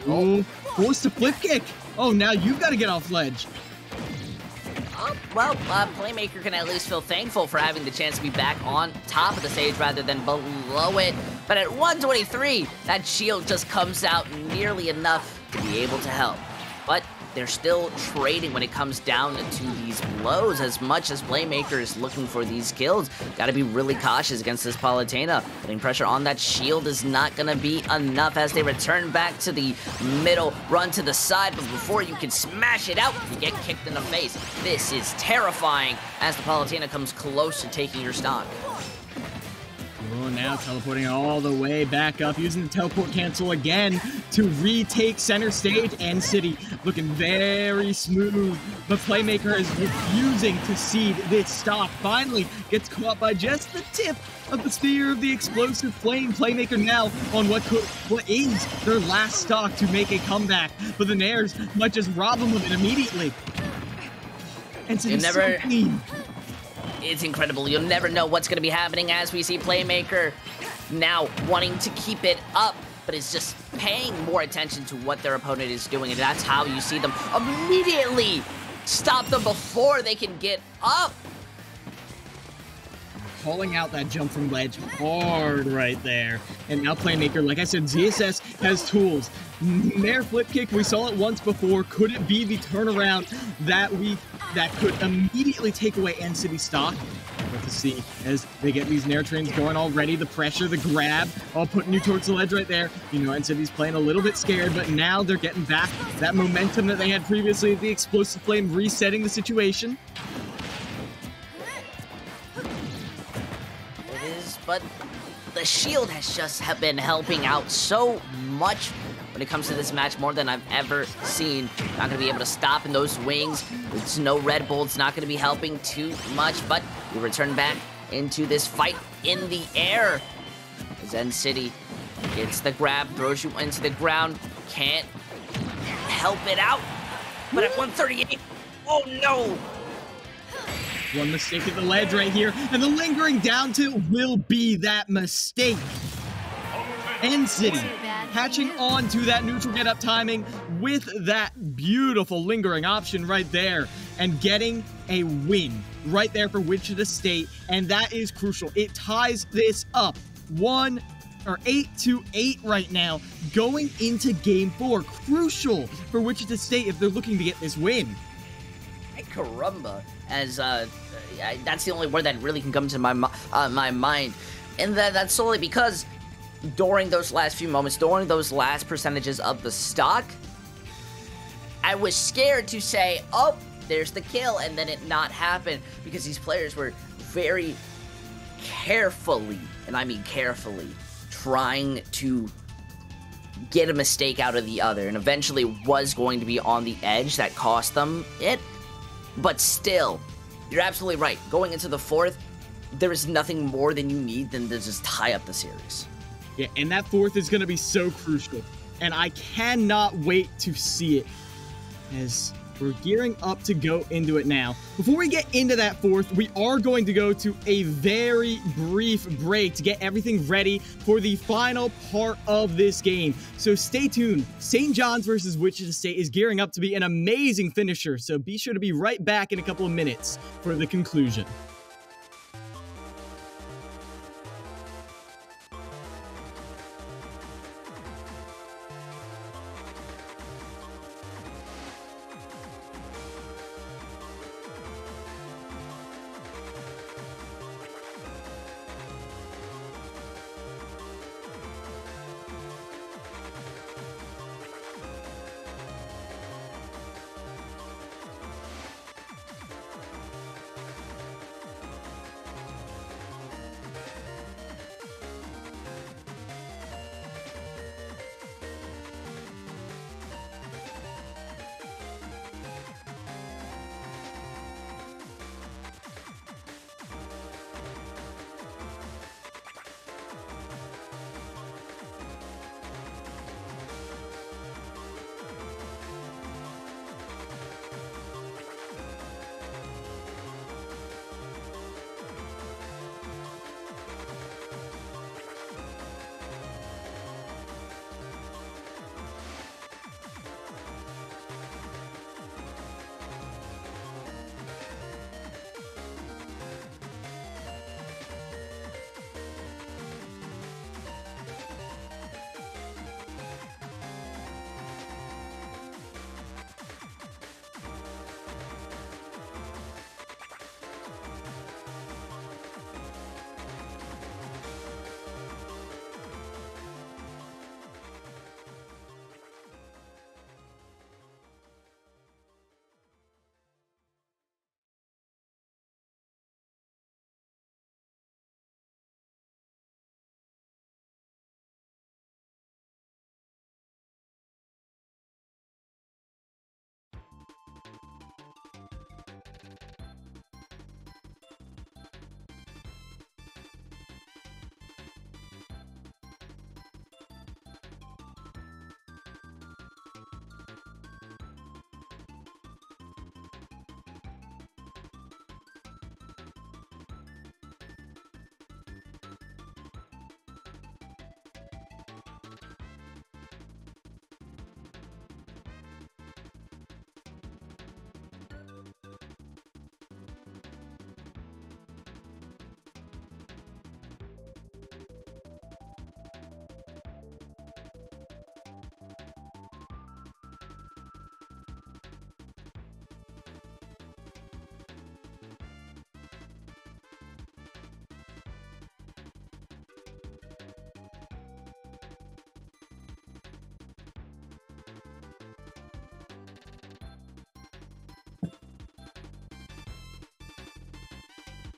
Oh, forced to flip kick. Oh, now you've got to get off ledge. Well, Playmaker can at least feel thankful for having the chance to be back on top of the stage rather than below it. But at 123, that shield just comes out nearly enough to be able to help. But they're still trading when it comes down to these blows. As much as Playmaker is looking for these kills, got to be really cautious against this Palutena. Putting pressure on that shield is not going to be enough as they return back to the middle, run to the side, but before you can smash it out, you get kicked in the face. This is terrifying as the Palutena comes close to taking your stock. Oh, now teleporting all the way back up, using the teleport cancel again to retake center stage. And City looking very smooth, but Playmaker is refusing to cede this stock. Finally gets caught by just the tip of the spear of the explosive flame. Playmaker now on what is their last stock to make a comeback, but the Nairs might just rob them of it immediately. And City's so clean. It's incredible. You'll never know what's going to be happening as we see Playmaker now wanting to keep it up, but is just paying more attention to what their opponent is doing, and that's how you see them immediately stop them before they can get up. Calling out that jump from ledge hard right there. And now Playmaker, like I said, ZSS has tools. Nair flip kick, we saw it once before. Could it be the turnaround that could immediately take away NCity stock? But to see as they get these Nair trains going already, the pressure, the grab, all putting you towards the ledge right there. You know, NCity's playing a little bit scared, but now they're getting back that momentum that they had previously, the explosive flame resetting the situation. But the shield has just been helping out so much when it comes to this match, more than I've ever seen. Not going to be able to stop in those wings. There's no Red Bull. It's not going to be helping too much, but we return back into this fight in the air. As NCity gets the grab, throws you into the ground. Can't help it out. But at 138, oh no! One mistake at the ledge right here, and the lingering down tilt will be that mistake. NCity hatching on to that neutral get up timing with that beautiful lingering option right there, and getting a win right there for Wichita State, and that is crucial. It ties this up 8-8 right now, going into Game 4. Crucial for Wichita State if they're looking to get this win. Caramba, as that's the only word that really can come to my mind, and that's solely because during those last few moments, during those last percentages of the stock, I was scared to say, oh, there's the kill, and then it not happen, because these players were very carefully, and I mean carefully, trying to get a mistake out of the other, and eventually was going to be on the edge that cost them it. But still, you're absolutely right. Going into the fourth, there is nothing more than you need than to just tie up the series. Yeah, and that fourth is going to be so crucial. And I cannot wait to see it as we're gearing up to go into it now. Before we get into that fourth, we are going to go to a very brief break to get everything ready for the final part of this game. So stay tuned. St. John's versus Wichita State is gearing up to be an amazing finisher, so be sure to be right back in a couple of minutes for the conclusion.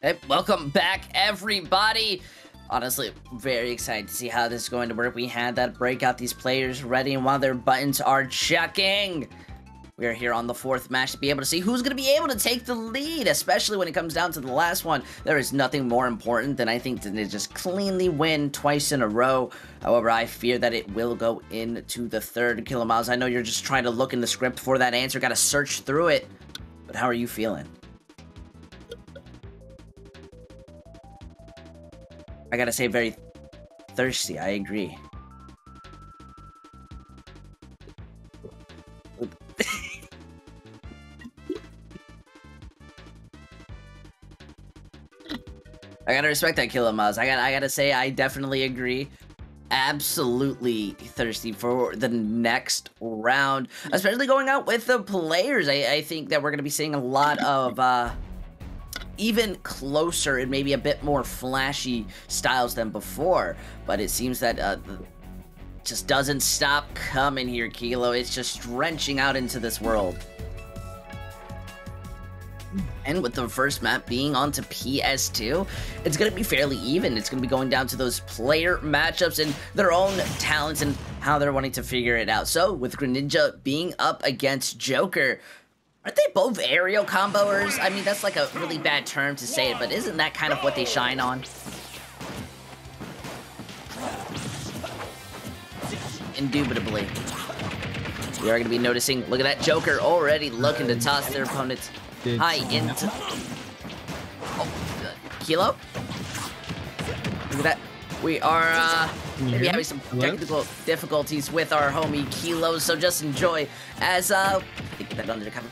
Hey, welcome back, everybody. Honestly, very excited to see how this is going to work. We had that break out these players ready, and while their buttons are checking, we are here on the 4th match to be able to see who's going to be able to take the lead, especially when it comes down to the last one. There is nothing more important than I think to just cleanly win twice in a row. However, I fear that it will go into the 3rd. Kilomiles, I know you're just trying to look in the script for that answer, got to search through it, but how are you feeling? I gotta say, very thirsty, I agree. I gotta respect that, Kilomiles. I gotta say, I definitely agree. Absolutely thirsty for the next round, especially going out with the players. I think that we're gonna be seeing a lot of even closer and maybe a bit more flashy styles than before, but it seems that just doesn't stop coming here, Kilo. It's just drenching out into this world. And with the first map being onto PS2, it's going to be fairly even. It's going to be going down to those player matchups and their own talents and how they're wanting to figure it out. So with Greninja being up against Joker, aren't they both aerial comboers? I mean, that's like a really bad term to say it, but isn't that kind of what they shine on? Indubitably. We are going to be noticing, look at that Joker already looking to toss their opponents high into... Oh, Kilo? Look at that. We are maybe having some technical difficulties with our homie Kilo, so just enjoy as get that under cover.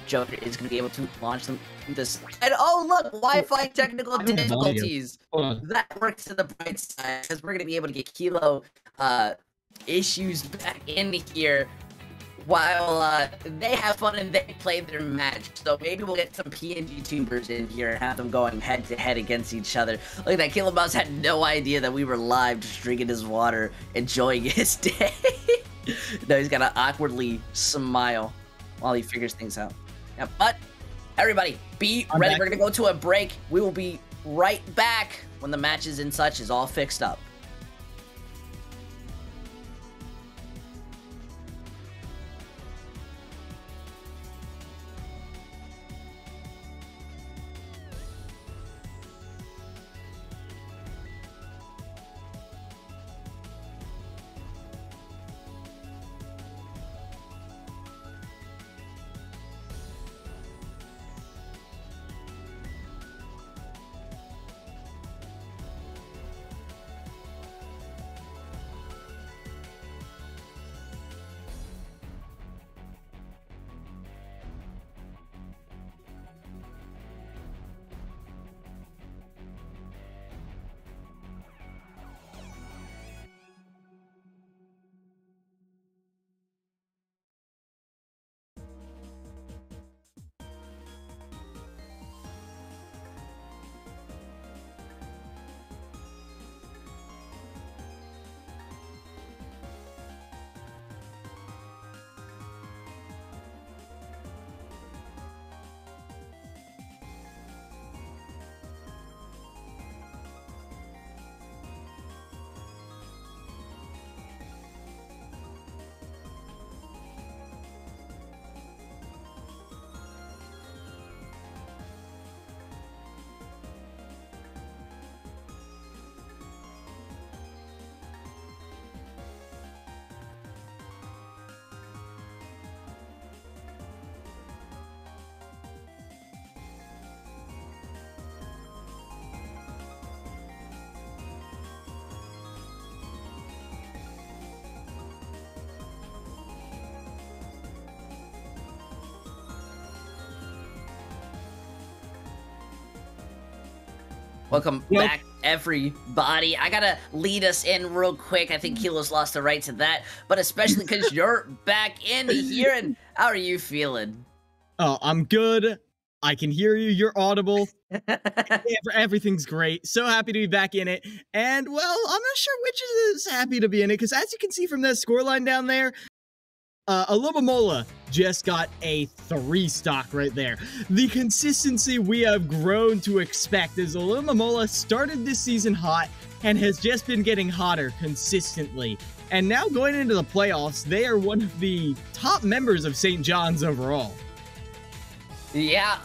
Joker is going to be able to launch them this. And oh look, Wi-Fi technical difficulties. That works to the bright side because we're going to be able to get Kilo issues back in here while they have fun and they play their match. So maybe we'll get some PNG tubers in here and have them going head to head against each other. Look at that, Kilomouse had no idea that we were live, just drinking his water, enjoying his day. No, he's gotta awkwardly smile while he figures things out. Yeah, but everybody, be ready. We're gonna go to a break. We will be right back when the matches and such is all fixed up. Welcome back, everybody. I gotta lead us in real quick. I think Kilo's lost the right to that, but especially because you're back in here, and how are you feeling? Oh, I'm good. I can hear you. You're audible. Everything's great. So happy to be back in it. And, well, I'm not sure which is happy to be in it, because as you can see from that scoreline down there, Alumamola just got a 3 stock right there. The consistency we have grown to expect as Alumamola started this season hot and has just been getting hotter consistently. And now going into the playoffs, they are one of the top members of St. John's overall. Yeah,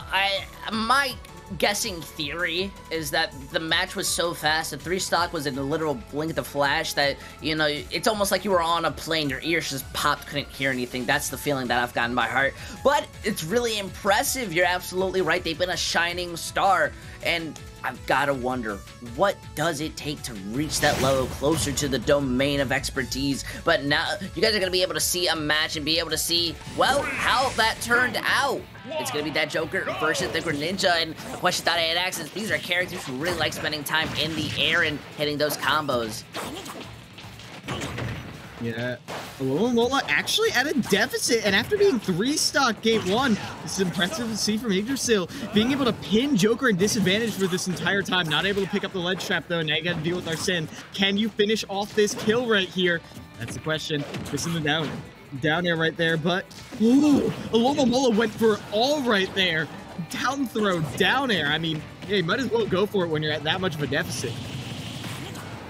my guessing theory is that the match was so fast, the 3 stock was in a literal blink of the flash that, you know, it's almost like you were on a plane, your ears just popped, couldn't hear anything. That's the feeling that I've gotten by heart. But it's really impressive. You're absolutely right. They've been a shining star, and I've got to wonder, what does it take to reach that level closer to the domain of expertise? But now, you guys are going to be able to see a match and be able to see, well, how that turned out. It's going to be that Joker versus the Greninja, and the question that I had asked is, these are characters who really like spending time in the air and hitting those combos. Yeah, Alumamola actually at a deficit, and after being 3 stock game 1, this is impressive to see from Yggdrasil, being able to pin Joker in disadvantage for this entire time, not able to pick up the ledge trap though. Now you gotta deal with Arsene. Can you finish off this kill right here? That's the question. Missing the down air right there, but ooh, Alumamola went for it all right there. Down throw, down air. I mean, yeah, you might as well go for it when you're at that much of a deficit.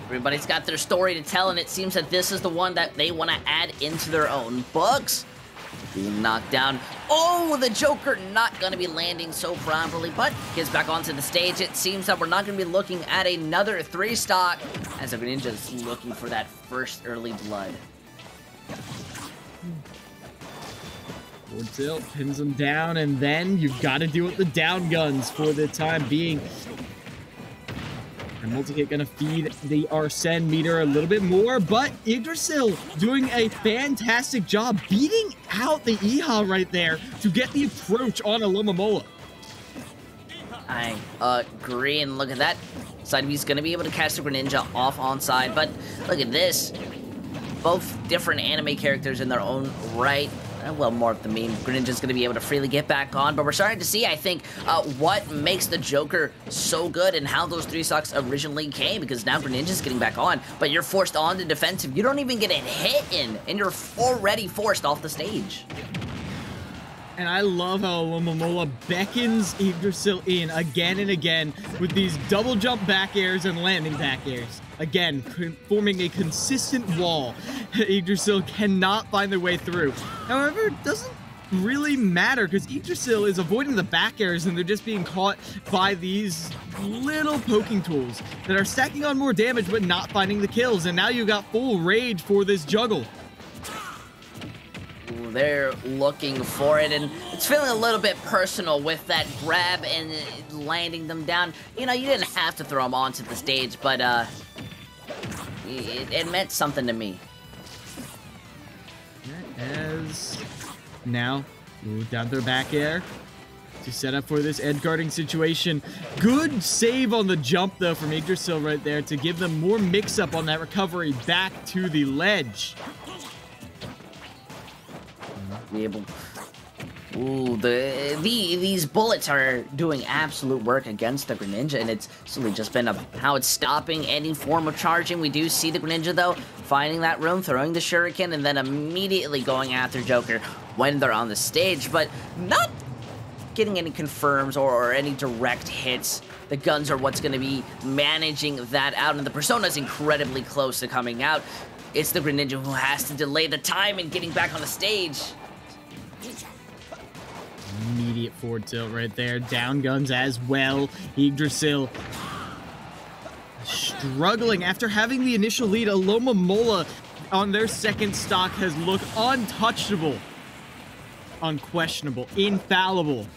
Everybody's got their story to tell, and it seems that this is the one that they want to add into their own books. Being knocked down. Oh, the Joker not going to be landing so properly, but gets back onto the stage. It seems that we're not going to be looking at another 3 stock, as the Greninja's looking for that first early blood. Forward tilt, pins him down, and then you've got to deal with the down guns for the time being. And multi-hit gonna feed the Arsene meter a little bit more, but Yggdrasil doing a fantastic job beating out the EHA right there to get the approach on Alumamola. I agree, and look at that. Side B's gonna be able to catch the Greninja off onside, but look at this. Both different anime characters in their own right. Well, more of the meme. Greninja's going to be able to freely get back on, but we're starting to see, I think, what makes the Joker so good and how those 3 stocks originally came, because now Greninja's getting back on, but you're forced on to defensive. You don't even get a hit in, and you're already forced off the stage. And I love how Alumamola beckons Yggdrasil in again and again with these double jump back airs and landing back airs. Again, forming a consistent wall. Yggdrasil cannot find their way through. However, it doesn't really matter because Yggdrasil is avoiding the back airs and they're just being caught by these little poking tools that are stacking on more damage but not finding the kills. And now you've got full rage for this juggle. They're looking for it, and it's feeling a little bit personal with that grab and landing them down. You know, you didn't have to throw them onto the stage, but it meant something to me. As now, down their back air to set up for this edge guarding situation. Good save on the jump though from Yggdrasil right there to give them more mix up on that recovery back to the ledge. Be able. Ooh, these bullets are doing absolute work against the Greninja, and it's simply just been how it's stopping any form of charging. We do see the Greninja, though, finding that room, throwing the Shuriken, and then immediately going after Joker when they're on the stage, but not getting any confirms or any direct hits. The guns are what's going to be managing that out, and the Persona's incredibly close to coming out. It's the Greninja who has to delay the time in getting back on the stage. Immediate forward tilt right there. Down guns as well. Yggdrasil struggling after having the initial lead. Alumamola on their second stock has looked untouchable, unquestionable, infallible.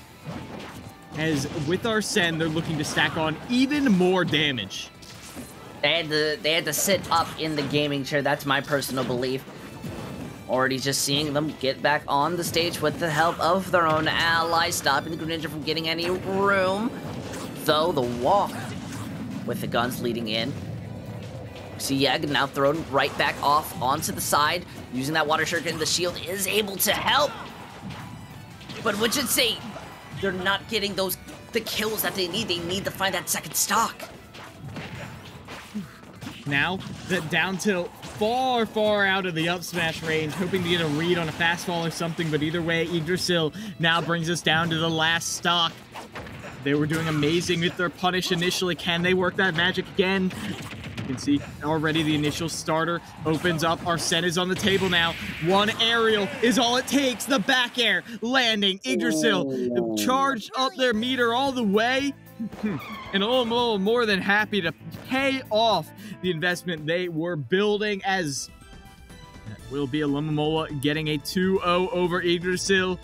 As with Arsene, they're looking to stack on even more damage. They had to sit up in the gaming chair. That's my personal belief. Already just seeing them get back on the stage with the help of their own allies, stopping the Greninja from getting any room. Though the walk with the guns leading in. See Yeg now thrown right back off onto the side. Using that water shuriken, the shield is able to help. But what should say, they're not getting the kills that they need. They need to find that second stock. Now, the down tilt far, far out of the up smash range, hoping to get a read on a fastball or something, but either way, Yggdrasil now brings us down to the last stock. They were doing amazing with their punish initially. Can they work that magic again? You can see already the initial starter opens up. Arsene is on the table now. One aerial is all it takes. The back air landing. Yggdrasil charged up their meter all the way. And Olomola more than happy to pay off the investment they were building, as that will be Olomola getting a 2-0 over Yggdrasil.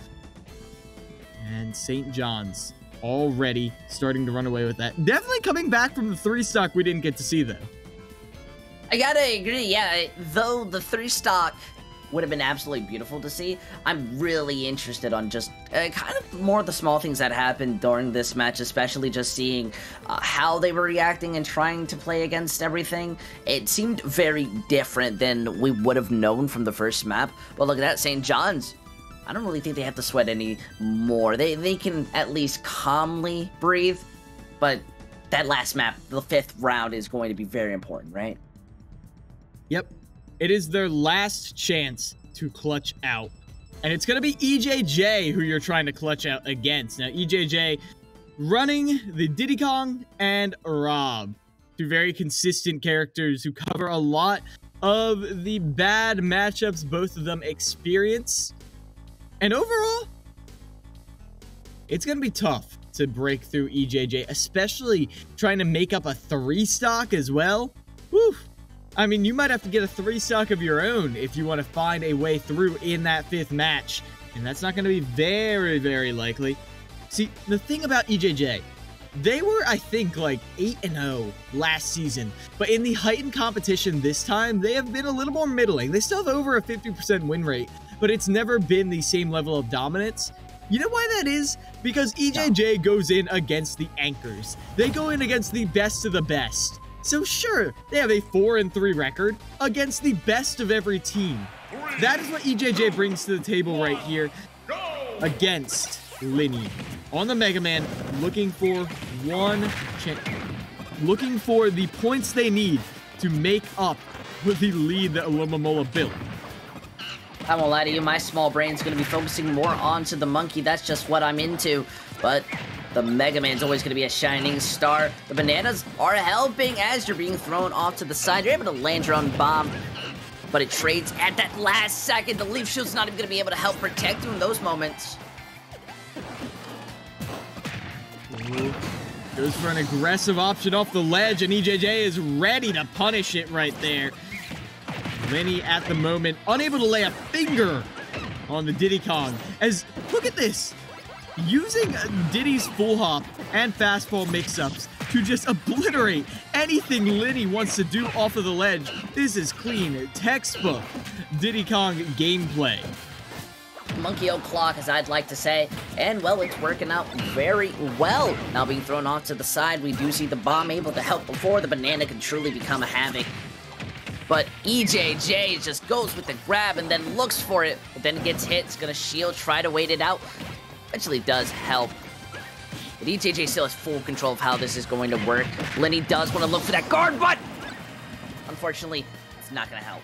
And St. John's already starting to run away with that. Definitely coming back from the 3 stock we didn't get to see, though. I gotta agree, yeah. Though the 3 stock would have been absolutely beautiful to see, I'm really interested on just kind of more of the small things that happened during this match, especially just seeing how they were reacting and trying to play against everything. It seemed very different than we would have known from the first map. But look at that, St. John's. I don't really think they have to sweat any more. They can at least calmly breathe, but that last map, the 5th round, is going to be very important, right? Yep. It is their last chance to clutch out. And it's going to be EJJ who you're trying to clutch out against. Now, EJJ running the Diddy Kong and Rob. 2 very consistent characters who cover a lot of the bad matchups both of them experience. And overall, it's going to be tough to break through EJJ, especially trying to make up a 3 stock as well. Whew. I mean, you might have to get a 3 stock of your own if you want to find a way through in that 5th match. And that's not going to be very, very likely. See, the thing about EJJ, they were, I think, like 8-0 last season. But in the heightened competition this time, they have been a little more middling. They still have over a 50% win rate, but it's never been the same level of dominance. You know why that is? Because EJJ goes in against the anchors. They go in against the best of the best. So sure, they have a 4-3 record against the best of every team. That is what EJJ brings to the table right here against Linny on the Mega Man, looking for looking for the points they need to make up with the lead that Olomola built. I won't lie to you, my small brain's going to be focusing more onto the monkey. That's just what I'm into. But the Mega Man's always going to be a shining star. The bananas are helping as you're being thrown off to the side. You're able to land your own bomb, but it trades at that last second. The Leaf Shield's not even going to be able to help protect you in those moments. Goes for an aggressive option off the ledge, and EJJ is ready to punish it right there. Linny at the moment unable to lay a finger on the Diddy Kong. As, look at this, using Diddy's full hop and fastball mix-ups to just obliterate anything Linny wants to do off of the ledge. This is clean, textbook Diddy Kong gameplay. Monkey o'clock, as I'd like to say, and well, it's working out very well. Now being thrown off to the side, we do see the bomb able to help before the banana can truly become a havoc. But EJJ just goes with the grab and then looks for it, but then gets hit. It's gonna shield, try to wait it out. Eventually does help. But EJJ still has full control of how this is going to work. Linny does want to look for that guard, but unfortunately, it's not gonna help.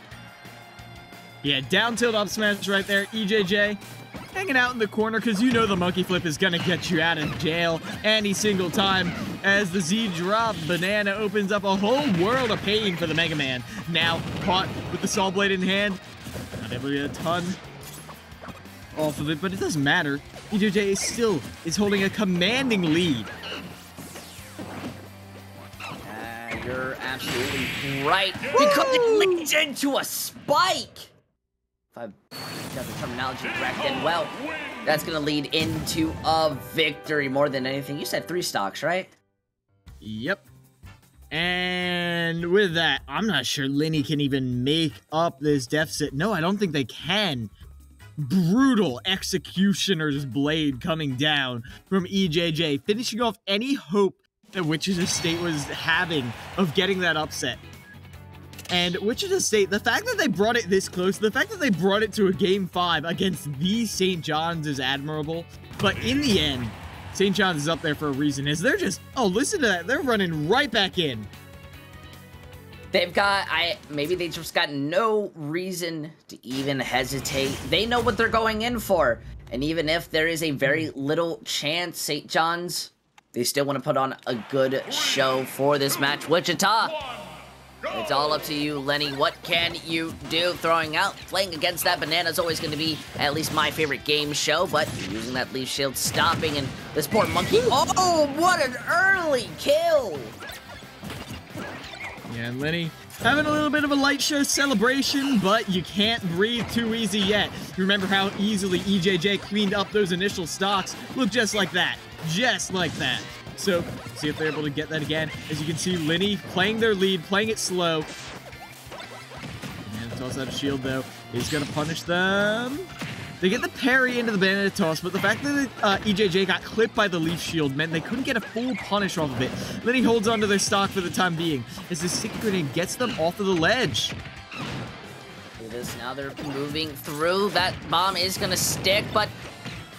Yeah, down tilt up smash right there. EJJ hanging out in the corner because you know the monkey flip is going to get you out of jail any single time. As the Z drop banana opens up a whole world of pain for the Mega Man. Now caught with the saw blade in hand. Not able to get a ton off of it, but it doesn't matter. EJJ is holding a commanding lead. You're absolutely right. Because it leads into a spike. If I've got the terminology correct, then well, that's going to lead into a victory more than anything. You said 3 stocks, right? Yep. And with that, I'm not sure Linny can even make up this deficit. No, I don't think they can. Brutal Executioner's Blade coming down from EJJ, finishing off any hope that Wichita State was having of getting that upset. And Wichita State, the fact that they brought it this close, the fact that they brought it to a Game 5 against the St. John's is admirable. But in the end, St. John's is up there for a reason, as they're just, oh, listen to that, they're running right back in. They've got, maybe they just got no reason to even hesitate. They know what they're going in for. And even if there is a very little chance, St. John's, they still want to put on a good show for this match. Wichita, it's all up to you, Lenny. What can you do? Throwing out, playing against that banana is always going to be at least my favorite game show, but using that leaf shield, stopping, and this poor monkey. Oh, what an early kill! Yeah, and Lenny having a little bit of a light show celebration, but you can't breathe too easy yet. You remember how easily EJJ cleaned up those initial stocks? Look just like that. Just like that. So, see if they're able to get that again. As you can see, Lenny playing their lead, playing it slow. And toss out a shield, though, is going to punish them. They get the parry into the banana toss, but the fact that EJJ got clipped by the leaf shield meant they couldn't get a full punish off of it. Lenny holds onto their stock for the time being, as the sticky grenade gets them off of the ledge. Look at this, now they're moving through. That bomb is going to stick, but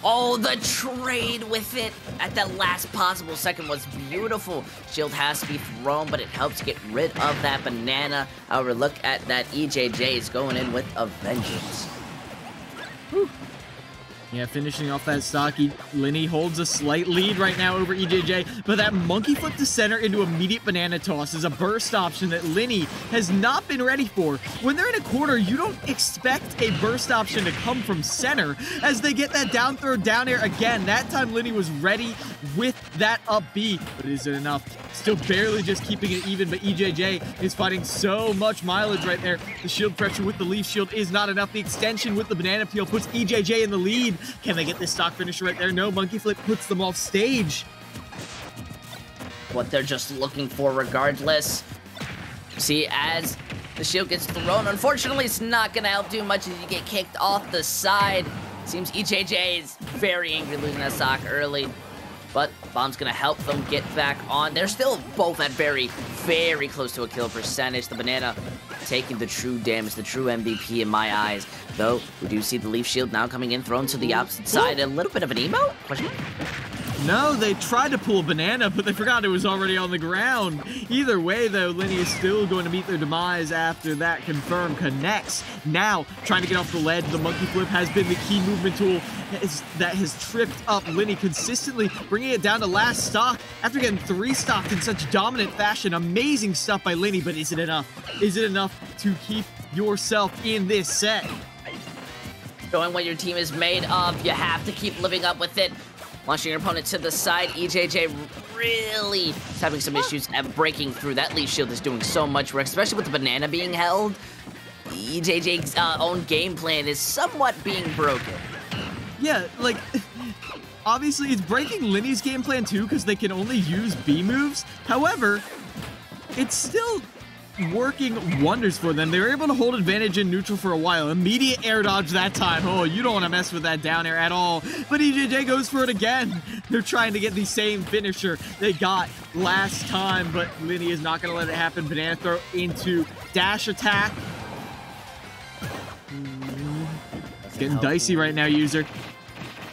oh, the trade with it at that last possible second was beautiful. Shield has to be thrown, but it helps get rid of that banana. However, look at that. EJJ is going in with a vengeance. Whew. Yeah, finishing off that stock, Lenny holds a slight lead right now over EJJ, but that monkey flip to center into immediate banana toss is a burst option that Lenny has not been ready for. When they're in a corner, you don't expect a burst option to come from center as they get that down throw down air again. That time Lenny was ready with that up B, but is it enough? Still barely just keeping it even, but EJJ is fighting so much mileage right there. The shield pressure with the leaf shield is not enough. The extension with the banana peel puts EJJ in the lead. Can they get this stock finish right there? No, monkey flip puts them off stage. What they're just looking for regardless. See, as the shield gets thrown, unfortunately, it's not going to help too much as you get kicked off the side. Seems EJJ is very angry losing that stock early. But bomb's going to help them get back on. They're still both at very, very close to a kill percentage. The banana taking the true damage, the true MVP in my eyes. Though, we do see the leaf shield now coming in, thrown to the opposite side. A little bit of an emote? Question mark? No, they tried to pull a banana, but they forgot it was already on the ground. Either way, though, Lenny is still going to meet their demise after that confirm connects. Now, trying to get off the ledge, the monkey flip has been the key movement tool that has tripped up Lenny consistently, bringing it down to last stock after getting 3 stocked in such dominant fashion. Amazing stuff by Lenny, but is it enough? Is it enough to keep yourself in this set? Showing what your team is made of, you have to keep living up with it. Launching your opponent to the side, EJJ really is having some issues at breaking through. That leaf shield is doing so much work, especially with the banana being held. EJJ's own game plan is somewhat being broken. Yeah, like, obviously it's breaking Lenny's game plan too because they can only use B moves. However, it's still working wonders for them. They were able to hold advantage in neutral for a while. Immediate air dodge that time. Oh, you don't want to mess with that down air at all. But EJJ goes for it again. They're trying to get the same finisher they got last time, but Lenny is not going to let it happen. Banana throw into dash attack. It's getting dicey right now, user.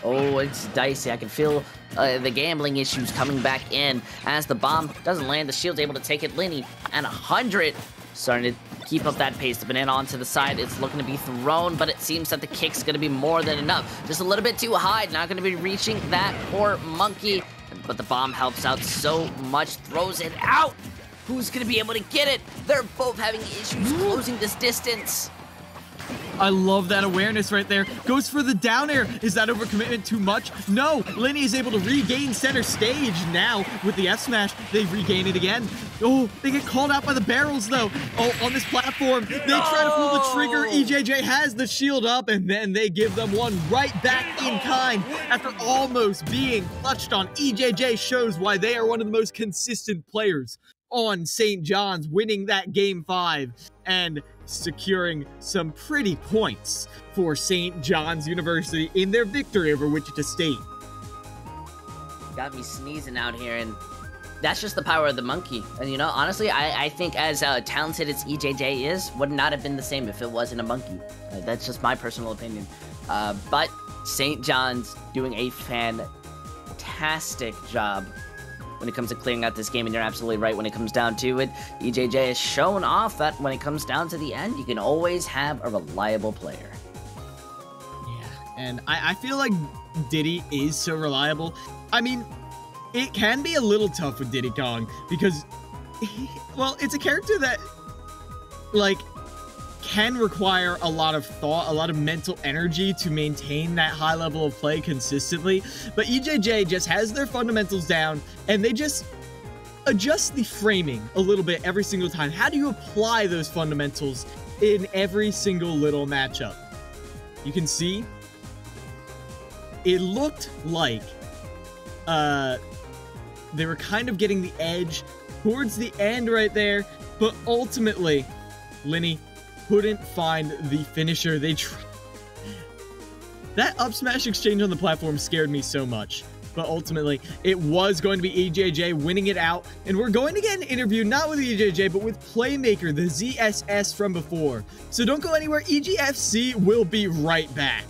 Oh, it's dicey. I can feel the gambling issues coming back in. As the bomb doesn't land, the shield's able to take it. Lenny and 100 starting to keep up that pace. The banana onto the side. It's looking to be thrown, but it seems that the kick's going to be more than enough. Just a little bit too high. Not going to be reaching that poor monkey. But the bomb helps out so much. Throws it out. Who's going to be able to get it? They're both having issues closing this distance. I love that awareness right there. Goes for the down air. Is that overcommitment too much? No. Lenny is able to regain center stage now with the F smash. They regain it again. Oh, they get called out by the barrels though. Oh, on this platform. They try to pull the trigger. EJJ has the shield up and then they give them one right back in kind. After almost being clutched on, EJJ shows why they are one of the most consistent players on St. John's, winning that Game 5 and securing some pretty points for St. John's University in their victory over Wichita State. Got me sneezing out here, and that's just the power of the monkey. And, you know, honestly, I think as talented as EJJ is, would not have been the same if it wasn't a monkey. That's just my personal opinion. But St. John's doing a fantastic job when it comes to clearing out this game, and you're absolutely right when it comes down to it. EJJ has shown off that when it comes down to the end, you can always have a reliable player. Yeah, and I feel like Diddy is so reliable. I mean, it can be a little tough with Diddy Kong because, well, it's a character that, like, can require a lot of thought, a lot of mental energy to maintain that high level of play consistently. But EJJ just has their fundamentals down, and they just adjust the framing a little bit every single time. How do you apply those fundamentals in every single little matchup? You can see it looked like they were kind of getting the edge towards the end right there, but ultimately, Linny couldn't find the finisher. They tried. That up smash exchange on the platform scared me so much. But ultimately, it was going to be EJJ winning it out. And we're going to get an interview, not with EJJ, but with Playmaker, the ZSS from before. So don't go anywhere. EGFC will be right back.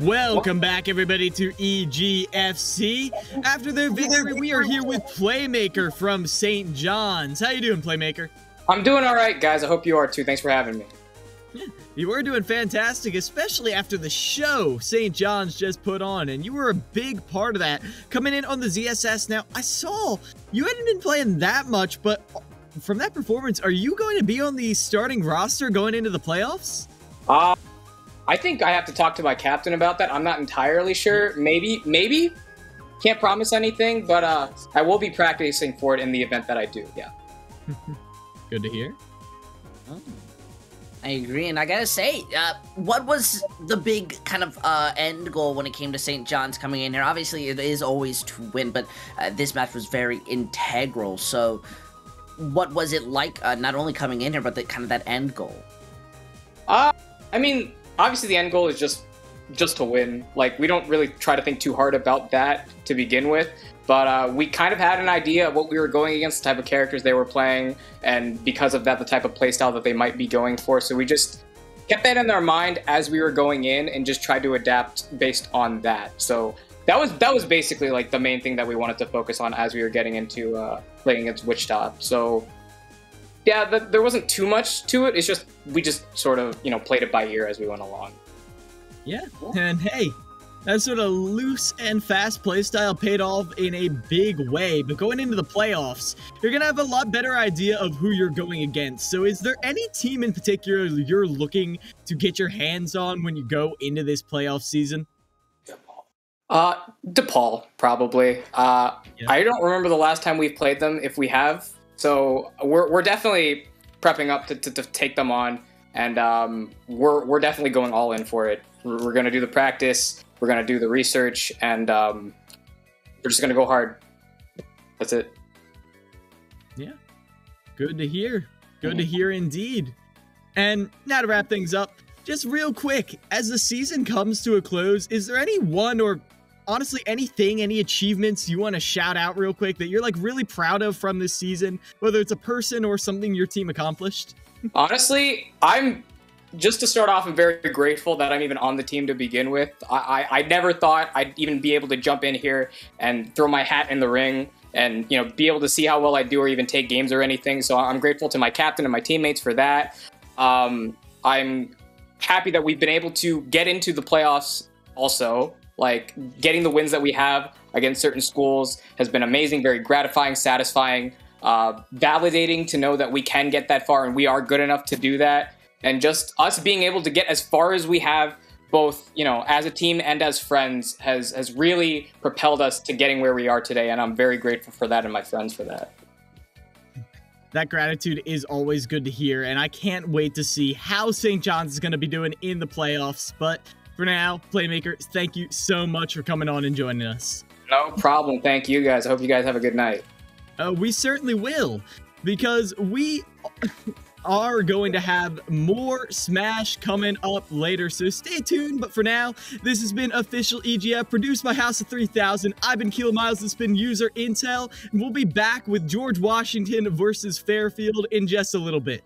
Welcome back, everybody, to EGFC. After their victory, we are here with Playmaker from St. John's. How you doing, Playmaker? I'm doing all right, guys. I hope you are, too. Thanks for having me. You were doing fantastic, especially after the show St. John's just put on, and you were a big part of that, coming in on the ZSS. Now, I saw you hadn't been playing that much, but from that performance, are you going to be on the starting roster going into the playoffs? I think I have to talk to my captain about that. I'm not entirely sure. Maybe. Can't promise anything, but I will be practicing for it in the event that I do, yeah. Good to hear. Oh, I agree, and I gotta say, what was the big kind of end goal when it came to St. John's coming in here? Obviously, it is always to win, but this match was very integral, so what was it like, not only coming in here, but kind of that end goal? I mean, obviously the end goal is just to win. Like, we don't really try to think too hard about that to begin with, but we kind of had an idea of what we were going against, the type of characters they were playing, and because of that, the type of playstyle that they might be going for. So we just kept that in our mind as we were going in and just tried to adapt based on that. So that was basically like the main thing that we wanted to focus on as we were getting into playing against Wichita. So yeah, there wasn't too much to it. It's just, we just sort of, played it by ear as we went along. Yeah, and hey, that sort of loose and fast playstyle paid off in a big way, but going into the playoffs, you're going to have a lot better idea of who you're going against. So is there any team in particular you're looking to get your hands on when you go into this playoff season? DePaul, probably. Yeah. I don't remember the last time we've played them, if we have. So we're definitely prepping up to take them on, and we're definitely going all in for it. We're going to do the practice, we're going to do the research, and we're just going to go hard. That's it. Yeah. Good to hear. Good to hear indeed. And now to wrap things up, just real quick, as the season comes to a close, is there any one or honestly anything, any achievements you want to shout out real quick that you're like really proud of from this season, whether it's a person or something your team accomplished? Honestly, just to start off, I'm very grateful that I'm even on the team to begin with. I never thought I'd even be able to jump in here and throw my hat in the ring and, you know, be able to see how well I do or even take games or anything. So I'm grateful to my captain and my teammates for that. I'm happy that we've been able to get into the playoffs also. Like, getting the wins that we have against certain schools has been amazing, very gratifying, satisfying, validating to know that we can get that far and we are good enough to do that. And just us being able to get as far as we have, both, you know, as a team and as friends, has really propelled us to getting where we are today. And I'm very grateful for that and my friends for that. That gratitude is always good to hear, and I can't wait to see how St. John's is going to be doing in the playoffs. But for now, Playmakers, thank you so much for coming on and joining us. No problem. Thank you guys. I hope you guys have a good night. We certainly will, because we are going to have more Smash coming up later, so stay tuned. But for now, this has been Official EGF, produced by House of 3000. I've been Keel Miles, this has been User Intel, and we'll be back with George Washington versus Fairfield in just a little bit.